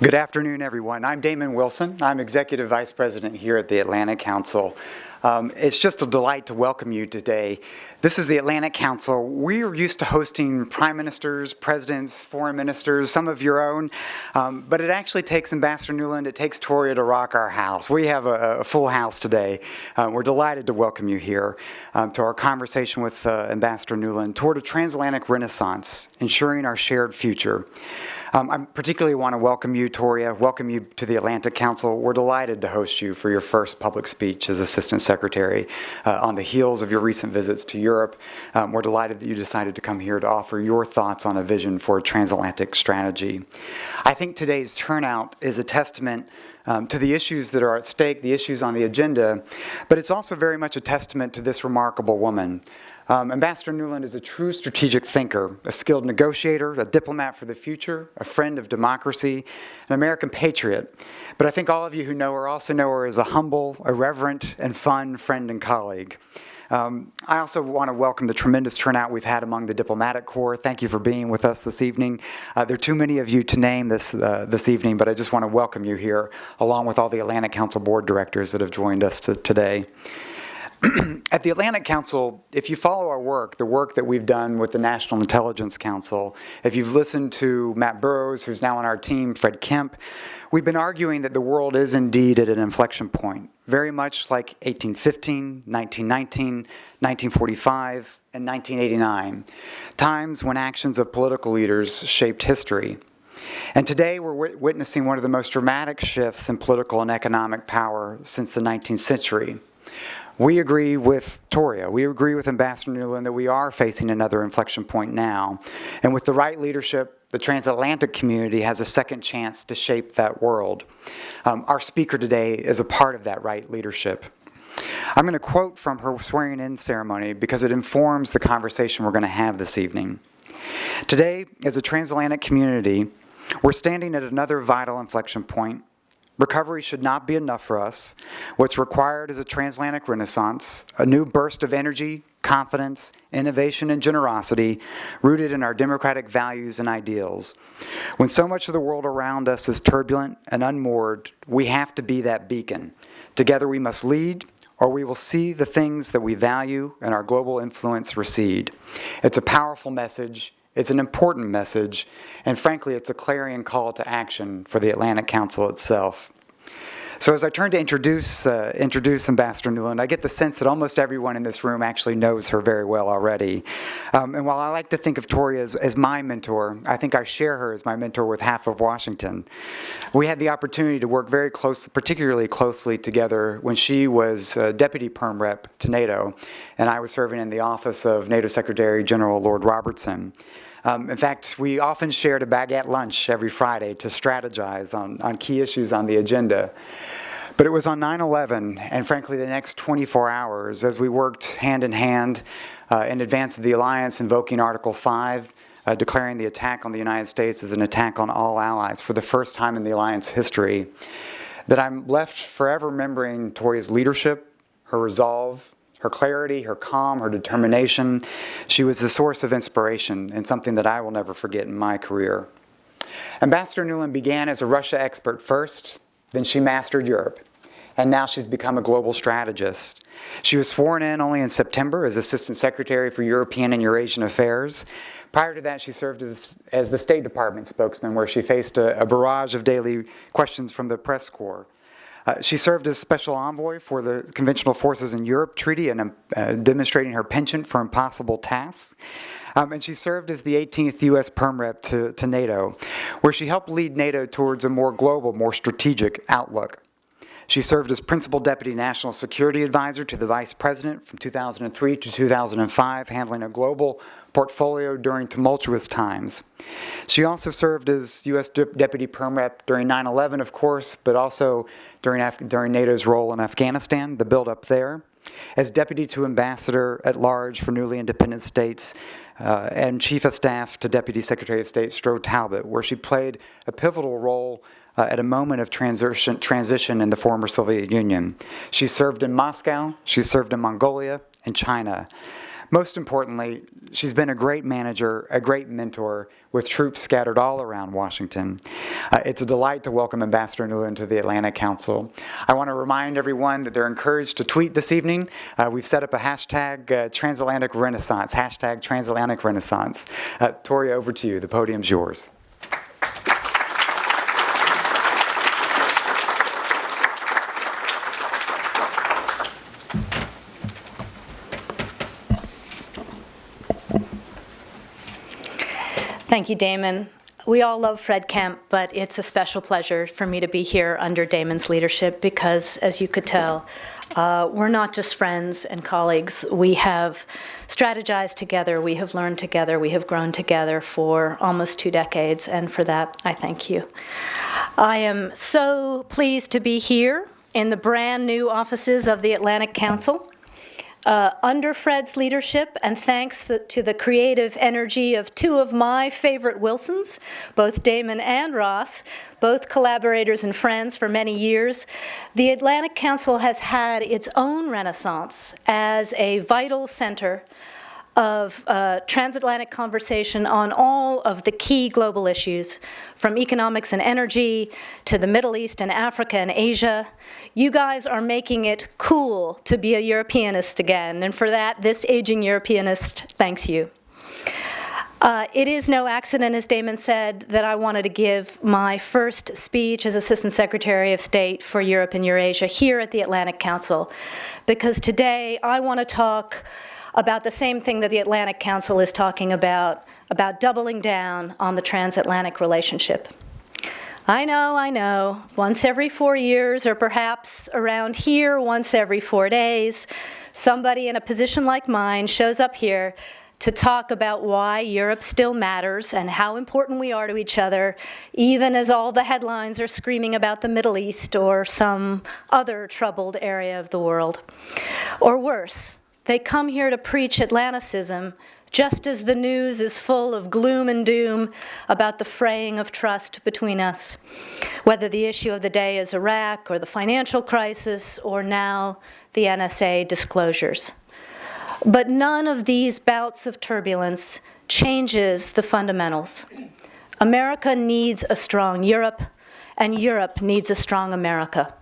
Good afternoon, everyone. I'm Damon Wilson. I'm Executive Vice President here at the Atlantic Council. It's just a delight to welcome you today. This is the Atlantic Council. We're used to hosting prime ministers, presidents, foreign ministers, some of your own, but it actually takes Ambassador Nuland, it takes Toria to rock our house. We have a full house today. We're delighted to welcome you here to our conversation with Ambassador Nuland toward a transatlantic renaissance, ensuring our shared future. I particularly want to welcome you, Toria, welcome you to the Atlantic Council. We're delighted to host you for your first public speech as Assistant Secretary on the heels of your recent visits to Europe. We're delighted that you decided to come here to offer your thoughts on a vision for a transatlantic strategy. I think today's turnout is a testament to the issues that are at stake, the issues on the agenda, but it's also very much a testament to this remarkable woman. Ambassador Nuland is a true strategic thinker, a skilled negotiator, a diplomat for the future, a friend of democracy, an American patriot. But I think all of you who know her also know her as a humble, irreverent, and fun friend and colleague. I also want to welcome the tremendous turnout we've had among the diplomatic corps. Thank you for being with us this evening. There are too many of you to name this evening, but I just want to welcome you here, along with all the Atlantic Council board directors that have joined us today. At the Atlantic Council, if you follow our work, the work that we've done with the National Intelligence Council, if you've listened to Matt Burrows, who's now on our team, Fred Kemp, we've been arguing that the world is indeed at an inflection point, very much like 1815, 1919, 1945, and 1989, times when actions of political leaders shaped history. And today we're witnessing one of the most dramatic shifts in political and economic power since the 19th century. We agree with Toria, we agree with Ambassador Nuland that we are facing another inflection point now. And with the right leadership, the transatlantic community has a second chance to shape that world. Our speaker today is a part of that right leadership. I'm going to quote from her swearing-in ceremony because it informs the conversation we're going to have this evening. Today, as a transatlantic community, we're standing at another vital inflection point. Recovery should not be enough for us. What's required is a transatlantic renaissance, a new burst of energy, confidence, innovation, and generosity rooted in our democratic values and ideals. When so much of the world around us is turbulent and unmoored, we have to be that beacon. Together we must lead, or we will see the things that we value and our global influence recede. It's a powerful message. It's an important message, and frankly, it's a clarion call to action for the Atlantic Council itself. So as I turn to introduce Ambassador Nuland, I get the sense that almost everyone in this room actually knows her very well already. And while I like to think of Toria as my mentor, I think I share her as my mentor with half of Washington. We had the opportunity to work particularly closely together when she was Deputy Perm Rep to NATO, and I was serving in the office of NATO Secretary General Lord Robertson. In fact, we often shared a baguette lunch every Friday to strategize on key issues on the agenda. But it was on 9/11, and frankly the next 24 hours, as we worked hand in hand in advance of the alliance invoking Article 5, declaring the attack on the United States as an attack on all allies for the first time in the alliance history, that I'm left forever remembering Toria's leadership, her resolve, her clarity, her calm, her determination. She was a source of inspiration and something that I will never forget in my career. Ambassador Nuland began as a Russia expert first, then she mastered Europe, and now she's become a global strategist. She was sworn in only in September as Assistant Secretary for European and Eurasian Affairs. Prior to that, she served as the State Department spokesman, where she faced a barrage of daily questions from the press corps. She served as Special Envoy for the Conventional Forces in Europe Treaty and demonstrating her penchant for impossible tasks. And she served as the 18th U.S. Perm Rep to NATO, where she helped lead NATO towards a more global, more strategic outlook. She served as Principal Deputy National Security Advisor to the Vice President from 2003 to 2005, handling a global portfolio during tumultuous times. She also served as U.S. Deputy Perm Rep during 9/11, of course, but also during NATO's role in Afghanistan, the buildup there, as Deputy to Ambassador at Large for newly independent states, and Chief of Staff to Deputy Secretary of State Strode Talbot, where she played a pivotal role at a moment of transition in the former Soviet Union. She served in Moscow, she served in Mongolia and China. Most importantly, she's been a great manager, a great mentor, with troops scattered all around Washington. It's a delight to welcome Ambassador Nuland to the Atlantic Council. I want to remind everyone that they're encouraged to tweet this evening. We've set up a hashtag Transatlantic Renaissance, hashtag Transatlantic Renaissance. Tori, over to you. The podium's yours. Thank you, Damon. We all love Fred Kemp, but it's a special pleasure for me to be here under Damon's leadership because, as you could tell, we're not just friends and colleagues. We have strategized together, we have learned together, we have grown together for almost 2 decades, and for that, I thank you. I am so pleased to be here in the brand new offices of the Atlantic Council. Under Fred's leadership, and thanks to the creative energy of 2 of my favorite Wilsons, both Damon and Ross, both collaborators and friends for many years, the Atlantic Council has had its own renaissance as a vital center of transatlantic conversation on all of the key global issues, from economics and energy to the Middle East and Africa and Asia. You guys are making it cool to be a Europeanist again, and for that, this aging Europeanist thanks you. It is no accident, as Damon said, that I wanted to give my first speech as Assistant Secretary of State for Europe and Eurasia here at the Atlantic Council, because today I want to talk about the same thing that the Atlantic Council is talking about doubling down on the transatlantic relationship. I know, once every 4 years, or perhaps around here once every 4 days, somebody in a position like mine shows up here to talk about why Europe still matters and how important we are to each other, even as all the headlines are screaming about the Middle East or some other troubled area of the world. Or worse, they come here to preach Atlanticism just as the news is full of gloom and doom about the fraying of trust between us, whether the issue of the day is Iraq or the financial crisis or now the NSA disclosures. But none of these bouts of turbulence changes the fundamentals. America needs a strong Europe, and Europe needs a strong America.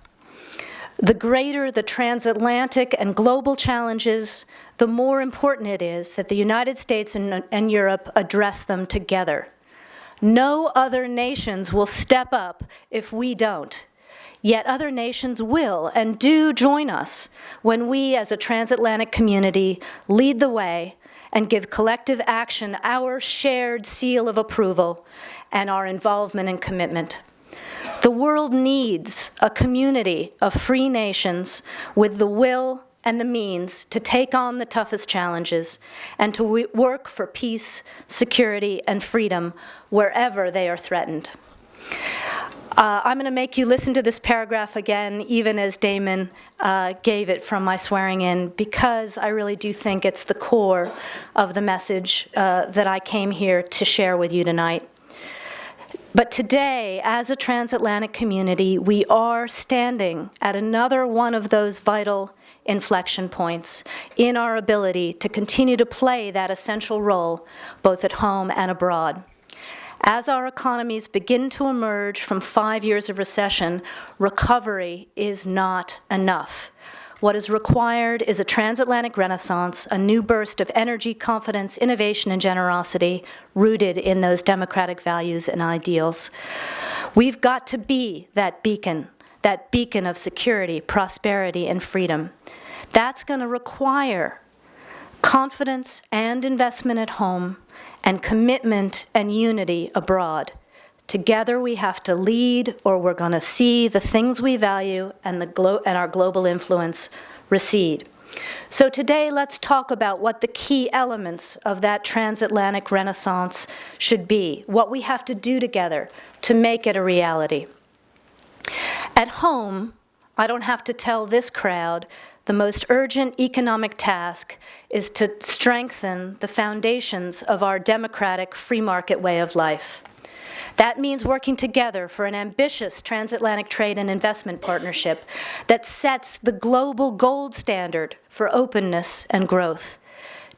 The greater the transatlantic and global challenges, the more important it is that the United States and Europe address them together. No other nations will step up if we don't. Yet other nations will and do join us when we, as a transatlantic community, lead the way and give collective action our shared seal of approval and our involvement and commitment. The world needs a community of free nations with the will and the means to take on the toughest challenges and to work for peace, security, and freedom wherever they are threatened. I'm going to make you listen to this paragraph again, even as Damon gave it from my swearing in, because I really do think it's the core of the message that I came here to share with you tonight. But today, as a transatlantic community, we are standing at another one of those vital inflection points in our ability to continue to play that essential role, both at home and abroad. As our economies begin to emerge from 5 years of recession, recovery is not enough. What is required is a transatlantic renaissance, a new burst of energy, confidence, innovation, and generosity rooted in those democratic values and ideals. We've got to be that beacon of security, prosperity, and freedom. That's going to require confidence and investment at home, and commitment and unity abroad. Together we have to lead, or we're going to see the things we value and our global influence recede. So today let's talk about what the key elements of that transatlantic renaissance should be, what we have to do together to make it a reality. At home, I don't have to tell this crowd, the most urgent economic task is to strengthen the foundations of our democratic free market way of life. That means working together for an ambitious transatlantic trade and investment partnership that sets the global gold standard for openness and growth.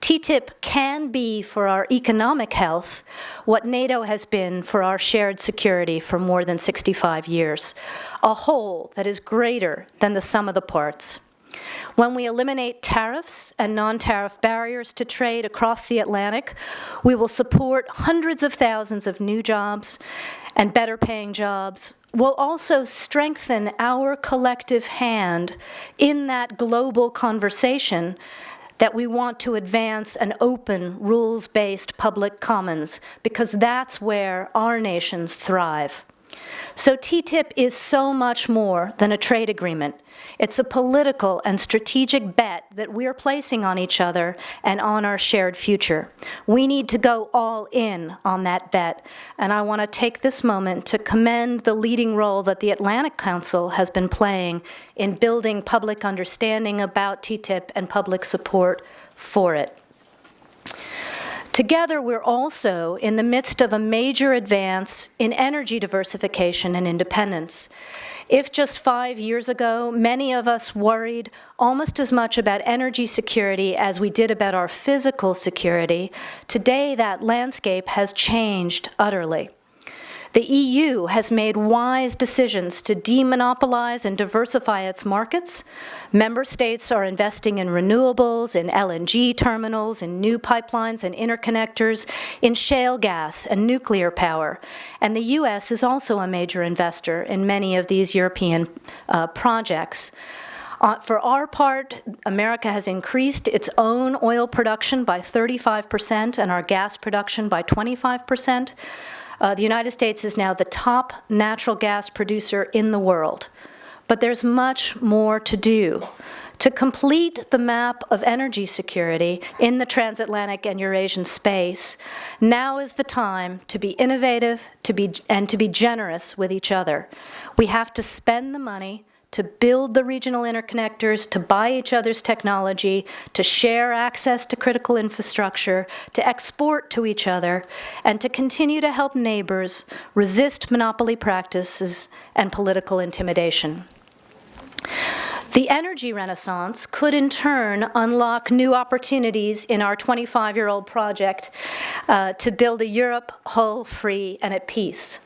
TTIP can be for our economic health what NATO has been for our shared security for more than 65 years, a whole that is greater than the sum of the parts. When we eliminate tariffs and non-tariff barriers to trade across the Atlantic, we will support hundreds of thousands of new jobs and better paying jobs. We'll also strengthen our collective hand in that global conversation that we want to advance an open, rules-based public commons, because that's where our nations thrive. So TTIP is so much more than a trade agreement. It's a political and strategic bet that we're placing on each other and on our shared future. We need to go all in on that bet, and I want to take this moment to commend the leading role that the Atlantic Council has been playing in building public understanding about TTIP and public support for it. Together, we're also in the midst of a major advance in energy diversification and independence. If just 5 years ago, many of us worried almost as much about energy security as we did about our physical security, today that landscape has changed utterly. The EU has made wise decisions to demonopolize and diversify its markets. Member states are investing in renewables, in LNG terminals, in new pipelines and interconnectors, in shale gas and nuclear power. And the US is also a major investor in many of these European projects. For our part, America has increased its own oil production by 35% and our gas production by 25%. The United States is now the top natural gas producer in the world. But there's much more to do. To complete the map of energy security in the transatlantic and Eurasian space, now is the time to be innovative and to be generous with each other. We have to spend the money to build the regional interconnectors, to buy each other's technology, to share access to critical infrastructure, to export to each other, and to continue to help neighbors resist monopoly practices and political intimidation. The energy renaissance could in turn unlock new opportunities in our 25-year-old project to build a Europe whole, free, and at peace.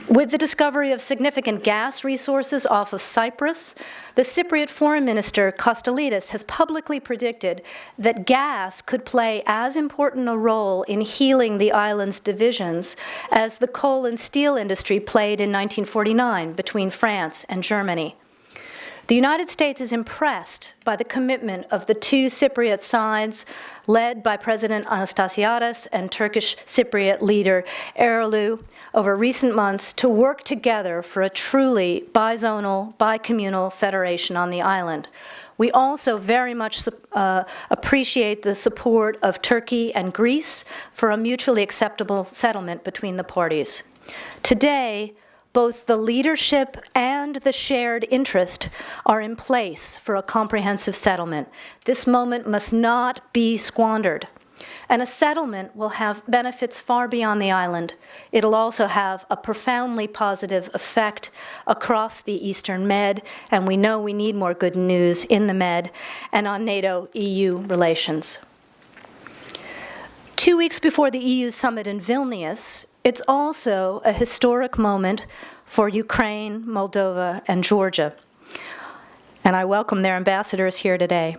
With the discovery of significant gas resources off of Cyprus, the Cypriot Foreign Minister Kostolidis has publicly predicted that gas could play as important a role in healing the island's divisions as the coal and steel industry played in 1949 between France and Germany. The United States is impressed by the commitment of the two Cypriot sides, led by President Anastasiadis and Turkish Cypriot leader Erolu, over recent months to work together for a truly bizonal, bicommunal federation on the island. We also very much appreciate the support of Turkey and Greece for a mutually acceptable settlement between the parties. Today, both the leadership and the shared interest are in place for a comprehensive settlement. This moment must not be squandered. And a settlement will have benefits far beyond the island. It'll also have a profoundly positive effect across the Eastern Med, and we know we need more good news in the Med and on NATO-EU relations. 2 weeks before the EU summit in Vilnius, it's also a historic moment for Ukraine, Moldova, and Georgia. And I welcome their ambassadors here today.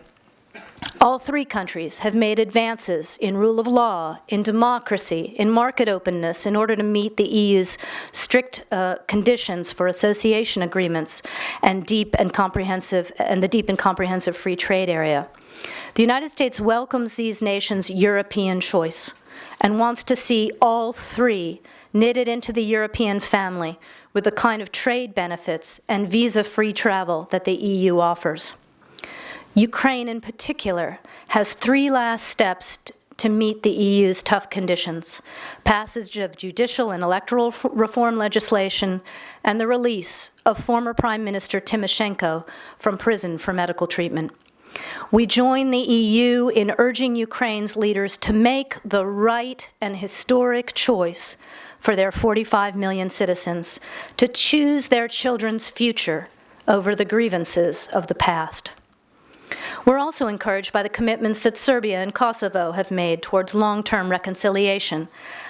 All three countries have made advances in rule of law, in democracy, in market openness in order to meet the EU's strict conditions for association agreements and the deep and comprehensive free trade area. The United States welcomes these nations' European choice and wants to see all three knitted into the European family with the kind of trade benefits and visa-free travel that the EU offers. Ukraine, in particular, has three last steps to meet the EU's tough conditions: passage of judicial and electoral reform legislation, and the release of former Prime Minister Tymoshenko from prison for medical treatment. We join the EU in urging Ukraine's leaders to make the right and historic choice for their 45 million citizens, to choose their children's future over the grievances of the past. We're also encouraged by the commitments that Serbia and Kosovo have made towards long-term reconciliation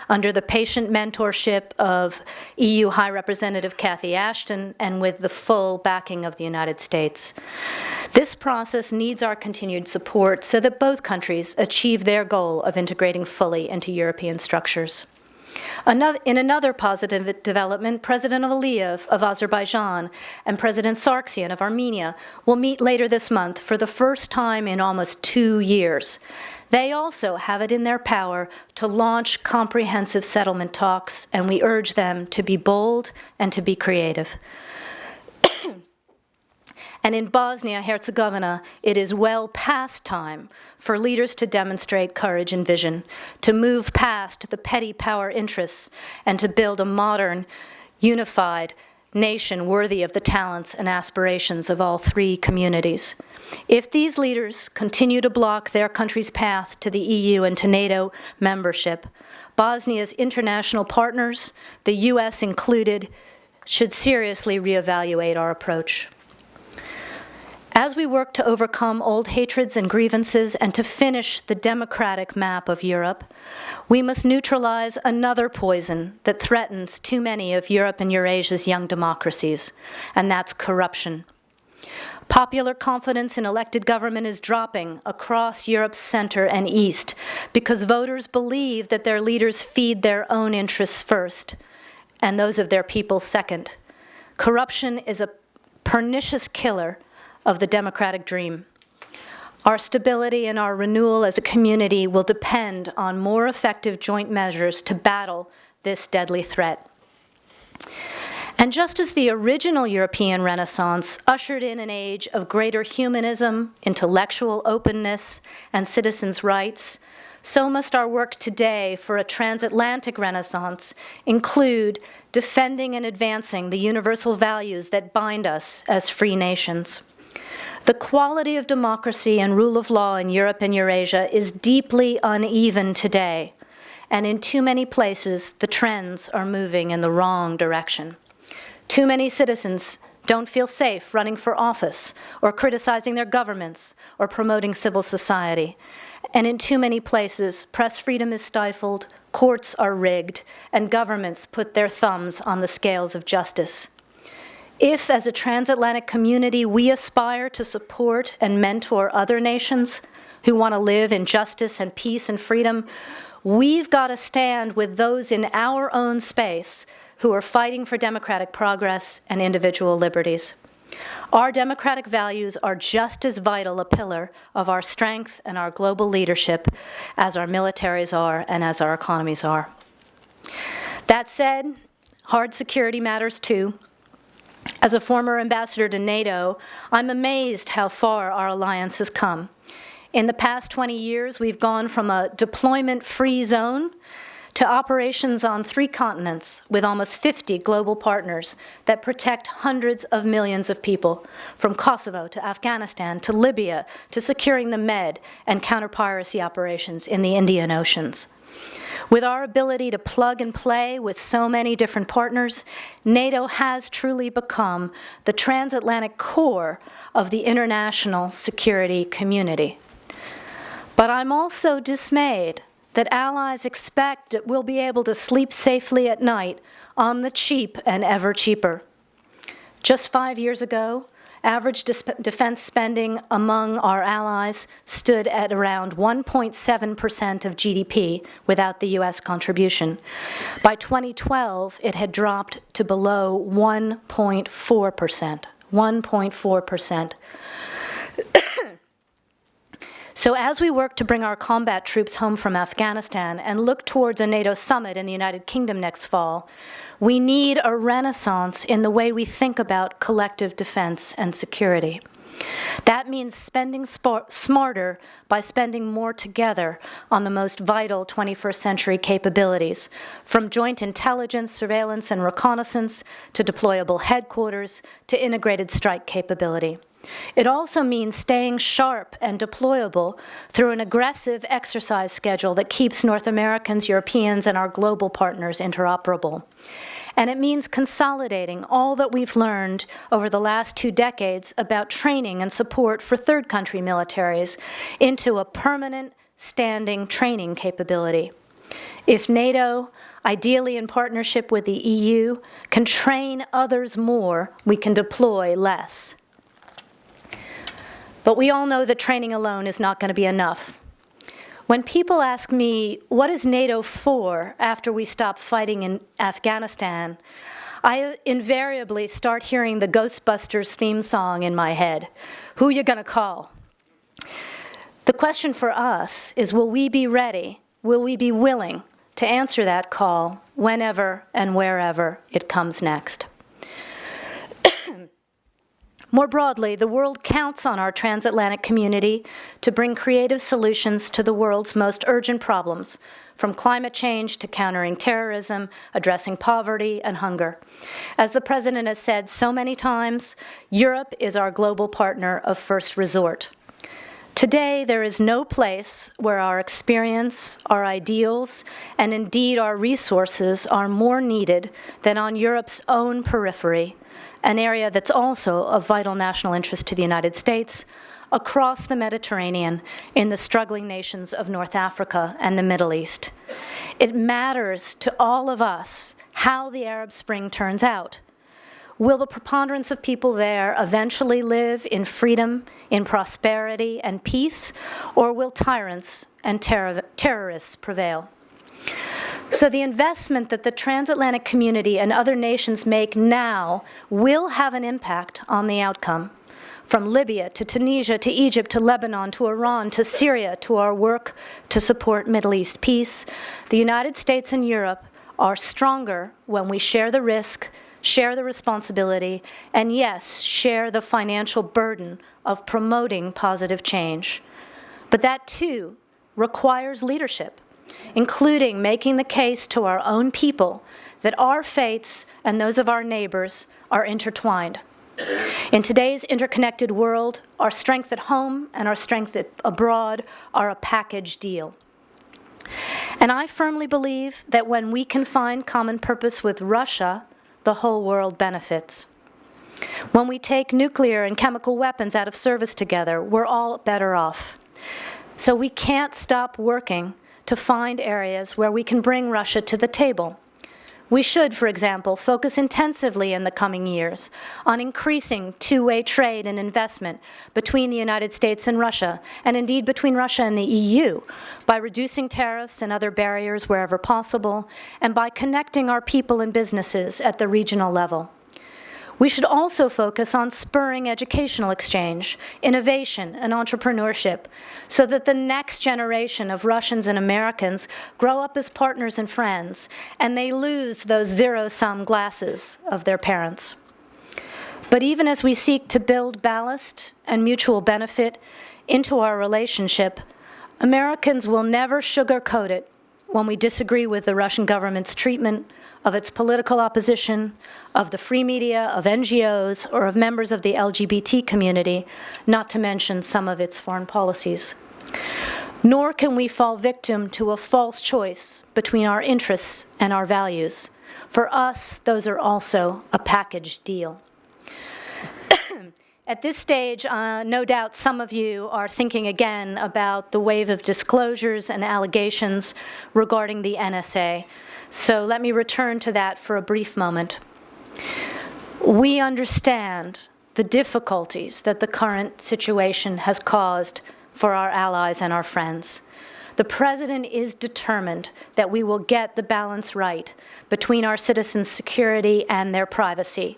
under the patient mentorship of EU High Representative Cathy Ashton and with the full backing of the United States. This process needs our continued support so that both countries achieve their goal of integrating fully into European structures. In another positive development, President Aliyev of Azerbaijan and President Sargsyan of Armenia will meet later this month for the first time in almost 2 years. They also have it in their power to launch comprehensive settlement talks, and we urge them to be bold and to be creative. And in Bosnia-Herzegovina, it is well past time for leaders to demonstrate courage and vision, to move past the petty power interests, and to build a modern, unified nation worthy of the talents and aspirations of all three communities. If these leaders continue to block their country's path to the EU and to NATO membership, Bosnia's international partners, the US included, should seriously reevaluate our approach. As we work to overcome old hatreds and grievances and to finish the democratic map of Europe, we must neutralize another poison that threatens too many of Europe and Eurasia's young democracies, and that's corruption. Popular confidence in elected government is dropping across Europe's center and east because voters believe that their leaders feed their own interests first and those of their people second. Corruption is a pernicious killer of the democratic dream. Our stability and our renewal as a community will depend on more effective joint measures to battle this deadly threat. And just as the original European Renaissance ushered in an age of greater humanism, intellectual openness, and citizens' rights, so must our work today for a transatlantic Renaissance include defending and advancing the universal values that bind us as free nations. The quality of democracy and rule of law in Europe and Eurasia is deeply uneven today, and in too many places, the trends are moving in the wrong direction. Too many citizens don't feel safe running for office or criticizing their governments or promoting civil society. And in too many places, press freedom is stifled, courts are rigged, and governments put their thumbs on the scales of justice. If, as a transatlantic community, we aspire to support and mentor other nations who want to live in justice and peace and freedom, we've got to stand with those in our own space who are fighting for democratic progress and individual liberties. Our democratic values are just as vital a pillar of our strength and our global leadership as our militaries are and as our economies are. That said, hard security matters too. As a former ambassador to NATO, I'm amazed how far our alliance has come. In the past 20 years, we've gone from a deployment-free zone to operations on 3 continents with almost 50 global partners that protect hundreds of millions of people, from Kosovo to Afghanistan to Libya to securing the Med and counter-piracy operations in the Indian Oceans. With our ability to plug and play with so many different partners, NATO has truly become the transatlantic core of the international security community. But I'm also dismayed that allies expect that we'll be able to sleep safely at night on the cheap and ever cheaper. Just 5 years ago, average defense spending among our allies stood at around 1.7% of GDP without the US contribution. By 2012, it had dropped to below 1.4%. 1.4%. So as we work to bring our combat troops home from Afghanistan and look towards a NATO summit in the United Kingdom next fall, we need a renaissance in the way we think about collective defense and security. That means spending smarter by spending more together on the most vital 21st century capabilities, from joint intelligence, surveillance, and reconnaissance to deployable headquarters to integrated strike capability. It also means staying sharp and deployable through an aggressive exercise schedule that keeps North Americans, Europeans, and our global partners interoperable. And it means consolidating all that we've learned over the last 2 decades about training and support for third country militaries into a permanent standing training capability. If NATO, ideally in partnership with the EU, can train others more, we can deploy less. But we all know that training alone is not going to be enough. When people ask me, what is NATO for after we stop fighting in Afghanistan, I invariably start hearing the Ghostbusters theme song in my head. Who you gonna call? The question for us is, will we be ready? Will we be willing to answer that call whenever and wherever it comes next? More broadly, the world counts on our transatlantic community to bring creative solutions to the world's most urgent problems, from climate change to countering terrorism, addressing poverty and hunger. As the President has said so many times, Europe is our global partner of first resort. Today, there is no place where our experience, our ideals, and indeed our resources are more needed than on Europe's own periphery, an area that's also of vital national interest to the United States, across the Mediterranean, in the struggling nations of North Africa and the Middle East. It matters to all of us how the Arab Spring turns out. Will the preponderance of people there eventually live in freedom, in prosperity and peace, or will tyrants and terrorists prevail? So the investment that the transatlantic community and other nations make now will have an impact on the outcome. From Libya to Tunisia to Egypt to Lebanon to Iran to Syria to our work to support Middle East peace, the United States and Europe are stronger when we share the risk, share the responsibility, and yes, share the financial burden of promoting positive change. But that too requires leadership, including making the case to our own people that our fates and those of our neighbors are intertwined. In today's interconnected world, our strength at home and our strength abroad are a package deal. And I firmly believe that when we can find common purpose with Russia, the whole world benefits. When we take nuclear and chemical weapons out of service together, we're all better off. So we can't stop working to find areas where we can bring Russia to the table. We should, for example, focus intensively in the coming years on increasing two-way trade and investment between the United States and Russia, and indeed between Russia and the EU, by reducing tariffs and other barriers wherever possible, and by connecting our people and businesses at the regional level. We should also focus on spurring educational exchange, innovation, and entrepreneurship, so that the next generation of Russians and Americans grow up as partners and friends, and they lose those zero-sum glasses of their parents. But even as we seek to build ballast and mutual benefit into our relationship, Americans will never sugarcoat it when we disagree with the Russian government's treatment of its political opposition, of the free media, of NGOs, or of members of the LGBT community, not to mention some of its foreign policies. Nor can we fall victim to a false choice between our interests and our values. For us, those are also a package deal. At this stage, no doubt some of you are thinking again about the wave of disclosures and allegations regarding the NSA. So let me return to that for a brief moment. We understand the difficulties that the current situation has caused for our allies and our friends. The President is determined that we will get the balance right between our citizens' security and their privacy.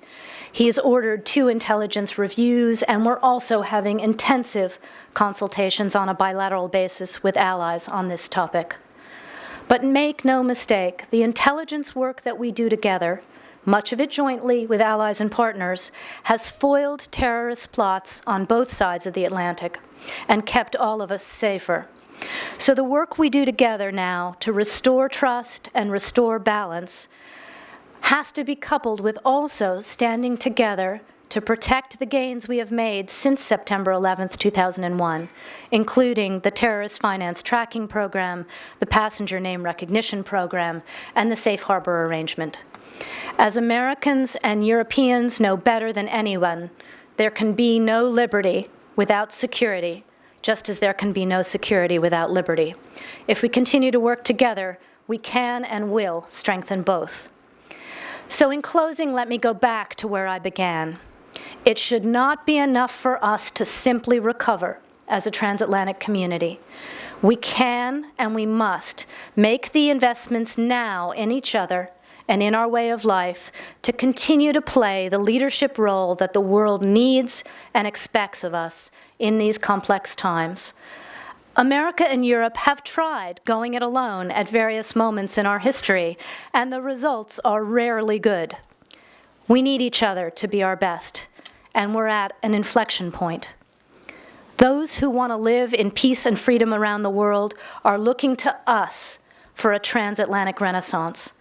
He has ordered 2 intelligence reviews, and we're also having intensive consultations on a bilateral basis with allies on this topic. But make no mistake, the intelligence work that we do together, much of it jointly with allies and partners, has foiled terrorist plots on both sides of the Atlantic and kept all of us safer. So the work we do together now to restore trust and restore balance has to be coupled with also standing together to protect the gains we have made since September 11th, 2001, including the Terrorist Finance Tracking Program, the Passenger Name Recognition Program, and the Safe Harbor Arrangement. As Americans and Europeans know better than anyone, there can be no liberty without security, just as there can be no security without liberty. If we continue to work together, we can and will strengthen both. So in closing, let me go back to where I began. It should not be enough for us to simply recover as a transatlantic community. We can and we must make the investments now in each other and in our way of life to continue to play the leadership role that the world needs and expects of us in these complex times. America and Europe have tried going it alone at various moments in our history, and the results are rarely good. We need each other to be our best, and we're at an inflection point. Those who want to live in peace and freedom around the world are looking to us for a transatlantic renaissance.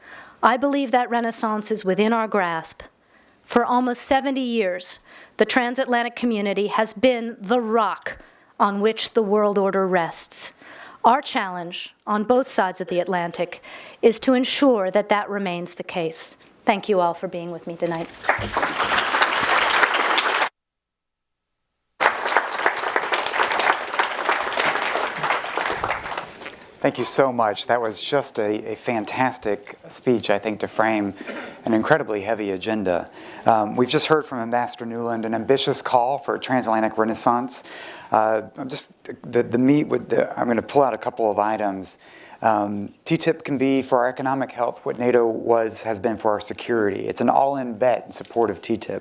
I believe that renaissance is within our grasp. For almost 70 years, the transatlantic community has been the rock on which the world order rests. Our challenge on both sides of the Atlantic is to ensure that that remains the case. Thank you all for being with me tonight. Thank you so much. That was just a fantastic speech, I think, to frame an incredibly heavy agenda. We've just heard from Ambassador Nuland, an ambitious call for a transatlantic renaissance. I'm going to pull out a couple of items. TTIP can be for our economic health what NATO has been for our security. It's an all-in bet in support of TTIP,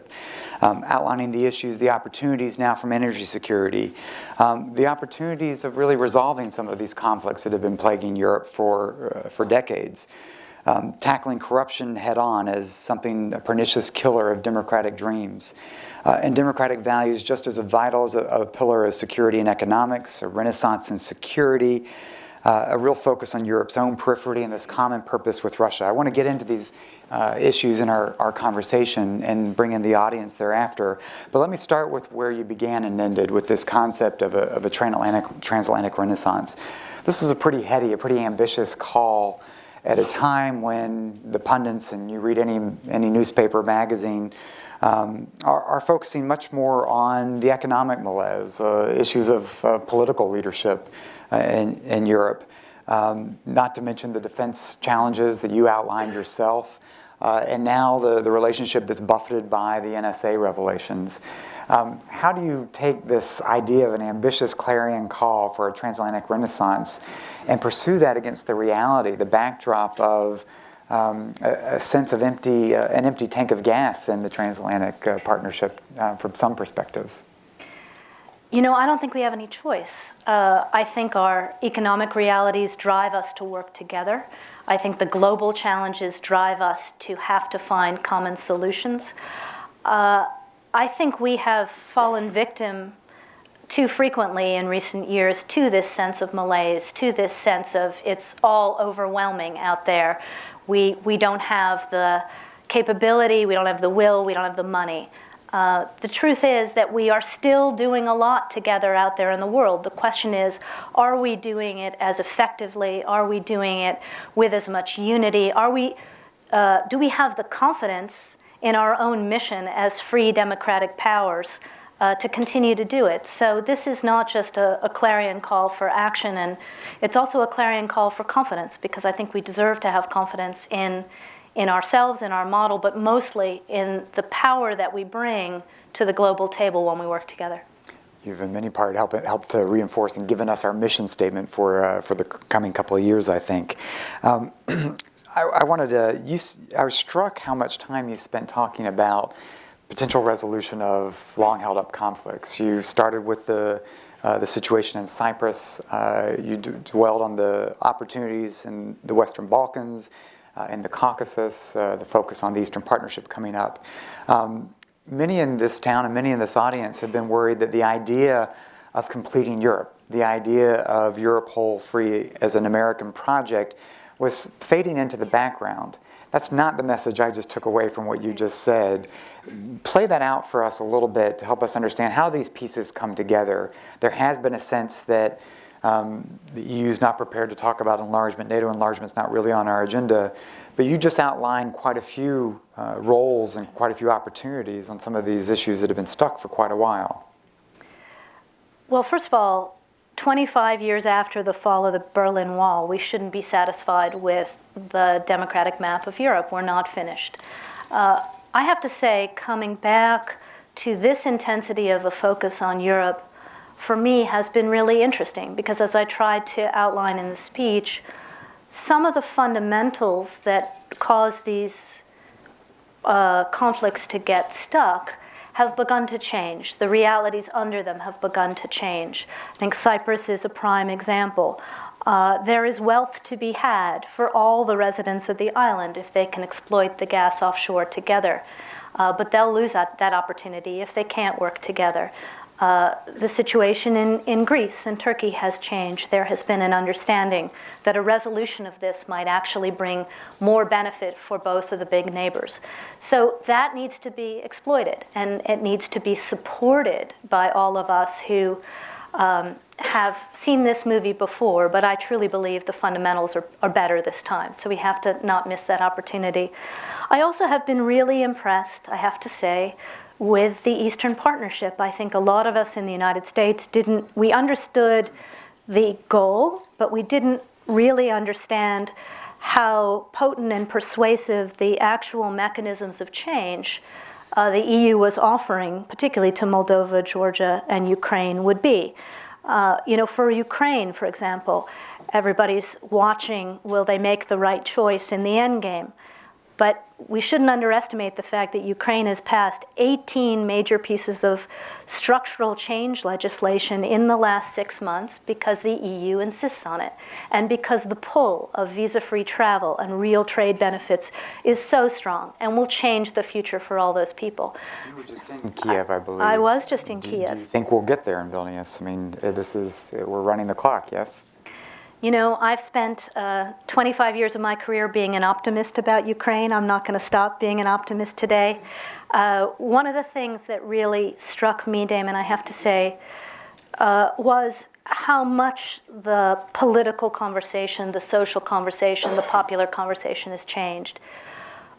outlining the issues, the opportunities now from energy security, the opportunities of really resolving some of these conflicts that have been plaguing Europe for decades, tackling corruption head-on as something, a pernicious killer of democratic dreams, and democratic values just as vital as a pillar of security and economics, a renaissance in security, a real focus on Europe's own periphery and this common purpose with Russia. I want to get into these issues in our conversation and bring in the audience thereafter. But let me start with where you began and ended, with this concept of a transatlantic renaissance. This is a pretty heady, a pretty ambitious call at a time when the pundits, and you read any newspaper, magazine, are focusing much more on the economic malaise, issues of political leadership in Europe, not to mention the defense challenges that you outlined yourself, and now the relationship that's buffeted by the NSA revelations. How do you take this idea of an ambitious clarion call for a transatlantic renaissance and pursue that against the reality, the backdrop of a sense of an empty tank of gas in the transatlantic partnership from some perspectives? You know, I don't think we have any choice. I think our economic realities drive us to work together. I think the global challenges drive us to have to find common solutions. I think we have fallen victim too frequently in recent years to this sense of malaise, to this sense of it's all overwhelming out there. We don't have the capability, we don't have the will, we don't have the money. The truth is that we are still doing a lot together out there in the world. The question is, are we doing it as effectively? Are we doing it with as much unity? Do we have the confidence in our own mission as free democratic powers to continue to do it? So this is not just a clarion call for action, and it's also a clarion call for confidence, because I think we deserve to have confidence in ourselves, in our model, but mostly in the power that we bring to the global table when we work together. You've in many part helped to reinforce and given us our mission statement for the coming couple of years, I think. I was struck how much time you spent talking about potential resolution of long-held-up conflicts. You started with the situation in Cyprus. You dwelled on the opportunities in the Western Balkans, in the Caucasus, the focus on the Eastern Partnership coming up. Many in this town and many in this audience have been worried that the idea of completing Europe, the idea of Europe whole free as an American project, was fading into the background. That's not the message I just took away from what you just said. Play that out for us a little bit to help us understand how these pieces come together. There has been a sense that The EU is not prepared to talk about enlargement. NATO enlargement is not really on our agenda. But you just outlined quite a few roles and quite a few opportunities on some of these issues that have been stuck for quite a while. Well, first of all, 25 years after the fall of the Berlin Wall, we shouldn't be satisfied with the democratic map of Europe. We're not finished. I have to say, coming back to this intensity of a focus on Europe, for me, has been really interesting, because as I tried to outline in the speech, some of the fundamentals that cause these conflicts to get stuck have begun to change. The realities under them have begun to change. I think Cyprus is a prime example. There is wealth to be had for all the residents of the island if they can exploit the gas offshore together. But they'll lose that opportunity if they can't work together. The situation in Greece and Turkey has changed. There has been an understanding that a resolution of this might actually bring more benefit for both of the big neighbors. So that needs to be exploited, and it needs to be supported by all of us who have seen this movie before, but I truly believe the fundamentals are better this time. So we have to not miss that opportunity. I also have been really impressed, I have to say, with the Eastern Partnership. I think a lot of us in the United States we understood the goal, but we didn't really understand how potent and persuasive the actual mechanisms of change the EU was offering, particularly to Moldova, Georgia, and Ukraine, would be. For Ukraine, for example, everybody's watching, will they make the right choice in the end game? But we shouldn't underestimate the fact that Ukraine has passed 18 major pieces of structural change legislation in the last 6 months because the EU insists on it, and because the pull of visa-free travel and real trade benefits is so strong and will change the future for all those people. You were just in Kiev, I believe. I was just in Kiev. Do you think we'll get there in Vilnius? I mean, we're running the clock, yes? You know, I've spent 25 years of my career being an optimist about Ukraine. I'm not going to stop being an optimist today. One of the things that really struck me, Damon, I have to say, was how much the political conversation, the social conversation, the popular conversation has changed.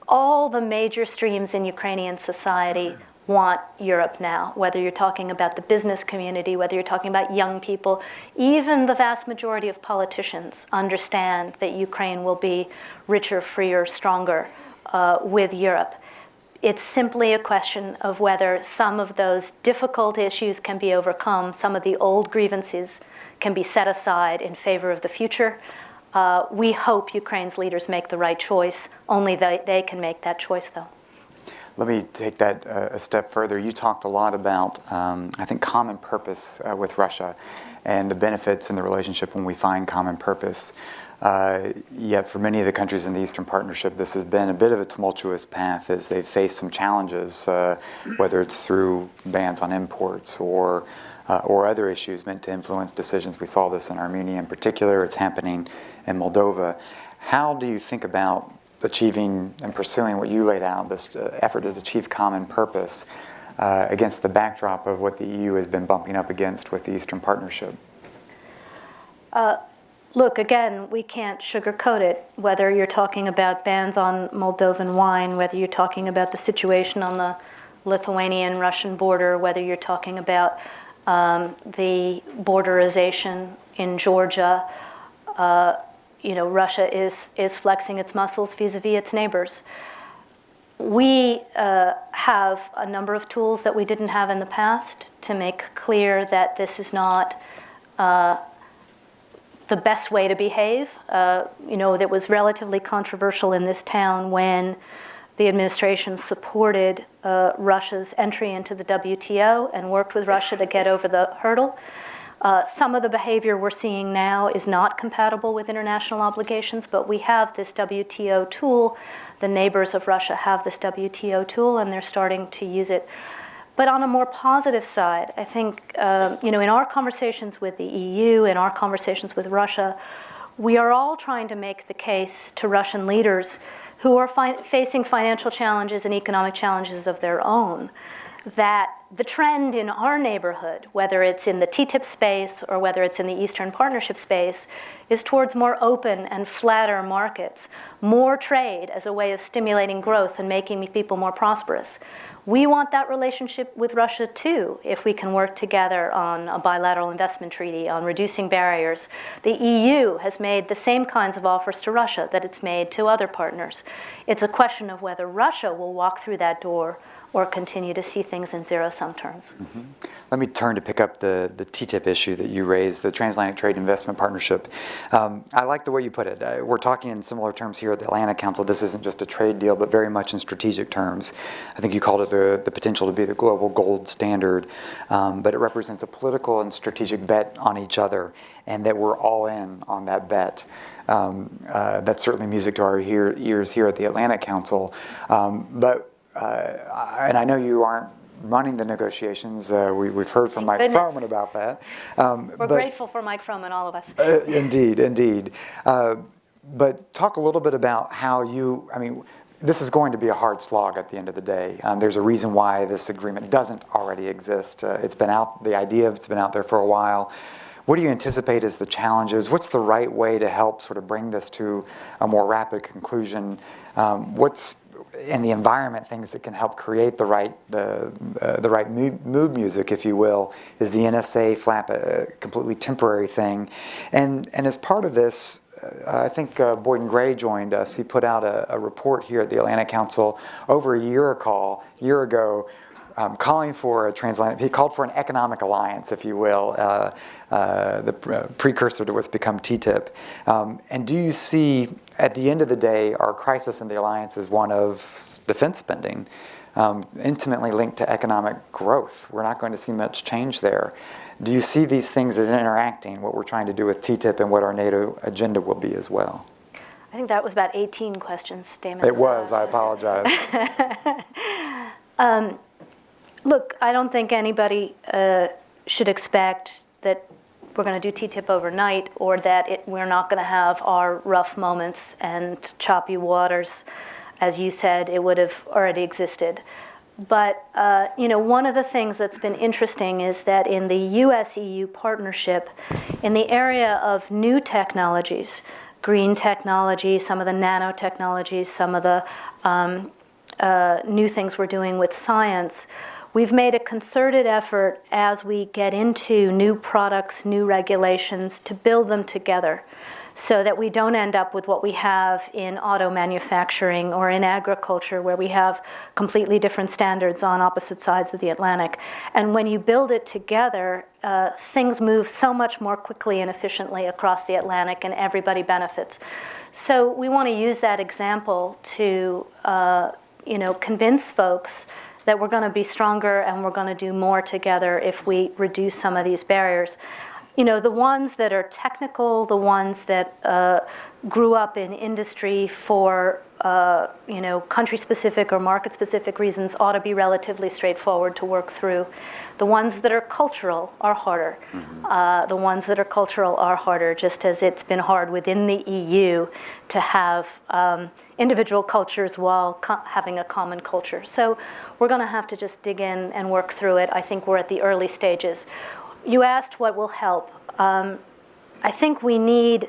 All the major streams in Ukrainian society want Europe now, whether you're talking about the business community, whether you're talking about young people. Even the vast majority of politicians understand that Ukraine will be richer, freer, stronger with Europe. It's simply a question of whether some of those difficult issues can be overcome, some of the old grievances can be set aside in favor of the future. We hope Ukraine's leaders make the right choice. Only they can make that choice, though. Let me take that a step further. You talked a lot about, I think, common purpose with Russia and the benefits in the relationship when we find common purpose. Yet for many of the countries in the Eastern Partnership, this has been a bit of a tumultuous path as they've faced some challenges, whether it's through bans on imports or other issues meant to influence decisions. We saw this in Armenia in particular. It's happening in Moldova. How do you think about achieving and pursuing what you laid out, this effort to achieve common purpose against the backdrop of what the EU has been bumping up against with the Eastern Partnership? Look, again, we can't sugarcoat it, whether you're talking about bans on Moldovan wine, whether you're talking about the situation on the Lithuanian-Russian border, whether you're talking about the borderization in Georgia. Russia is flexing its muscles vis-a-vis its neighbors. We have a number of tools that we didn't have in the past to make clear that this is not the best way to behave. That was relatively controversial in this town when the administration supported Russia's entry into the WTO and worked with Russia to get over the hurdle. Some of the behavior we're seeing now is not compatible with international obligations, but we have this WTO tool. The neighbors of Russia have this WTO tool, and they're starting to use it. But on a more positive side, I think, in our conversations with the EU, in our conversations with Russia, we are all trying to make the case to Russian leaders who are facing financial challenges and economic challenges of their own, that the trend in our neighborhood, whether it's in the TTIP space or whether it's in the Eastern Partnership space, is towards more open and flatter markets, more trade as a way of stimulating growth and making people more prosperous. We want that relationship with Russia too, if we can work together on a bilateral investment treaty, on reducing barriers. The EU has made the same kinds of offers to Russia that it's made to other partners. It's a question of whether Russia will walk through that door or continue to see things in zero-sum terms. Mm-hmm. Let me turn to pick up the TTIP issue that you raised, the Transatlantic Trade Investment Partnership. I like the way you put it. We're talking in similar terms here at the Atlantic Council. This isn't just a trade deal, but very much in strategic terms. I think you called it the potential to be the global gold standard, but it represents a political and strategic bet on each other, and that we're all in on that bet. That's certainly music to our ears here at the Atlantic Council. And I know you aren't running the negotiations. We've heard from Mike Froman about that. We're grateful for Mike Froman, all of us. Indeed, indeed. But talk a little bit about how this is going to be a hard slog at the end of the day. There's a reason why this agreement doesn't already exist. It's been out there for a while. What do you anticipate as the challenges? What's the right way to help sort of bring this to a more rapid conclusion? What's in the environment things that can help create the right mood music, if you will? Is the NSA flap a completely temporary thing? And as part of this, I think Boyden Gray joined us. He put out a report here at the Atlantic Council over a year ago, calling for a transatlantic. He called for an economic alliance, if you will, the precursor to what's become TTIP. And do you see, at the end of the day, our crisis in the alliance is one of defense spending, intimately linked to economic growth? We're not going to see much change there. Do you see these things as interacting, what we're trying to do with TTIP and what our NATO agenda will be as well? I think that was about 18 questions, Damon. It was. I apologize. Look, I don't think anybody should expect that we're going to do TTIP overnight, or that we're not going to have our rough moments and choppy waters. As you said, it would have already existed. But one of the things that's been interesting is that in the US-EU partnership, in the area of new technologies, green technology, some of the nanotechnologies, some of the new things we're doing with science, we've made a concerted effort as we get into new products, new regulations, to build them together so that we don't end up with what we have in auto manufacturing or in agriculture, where we have completely different standards on opposite sides of the Atlantic. And when you build it together, things move so much more quickly and efficiently across the Atlantic, and everybody benefits. So we want to use that example to convince folks that we're going to be stronger and we're going to do more together if we reduce some of these barriers. The ones that are technical, the ones that grew up in industry for country-specific or market-specific reasons ought to be relatively straightforward to work through. The ones that are cultural are harder. The ones that are cultural are harder, just as it's been hard within the EU to have individual cultures while having a common culture. So we're going to have to just dig in and work through it. I think we're at the early stages. You asked what will help. I think we need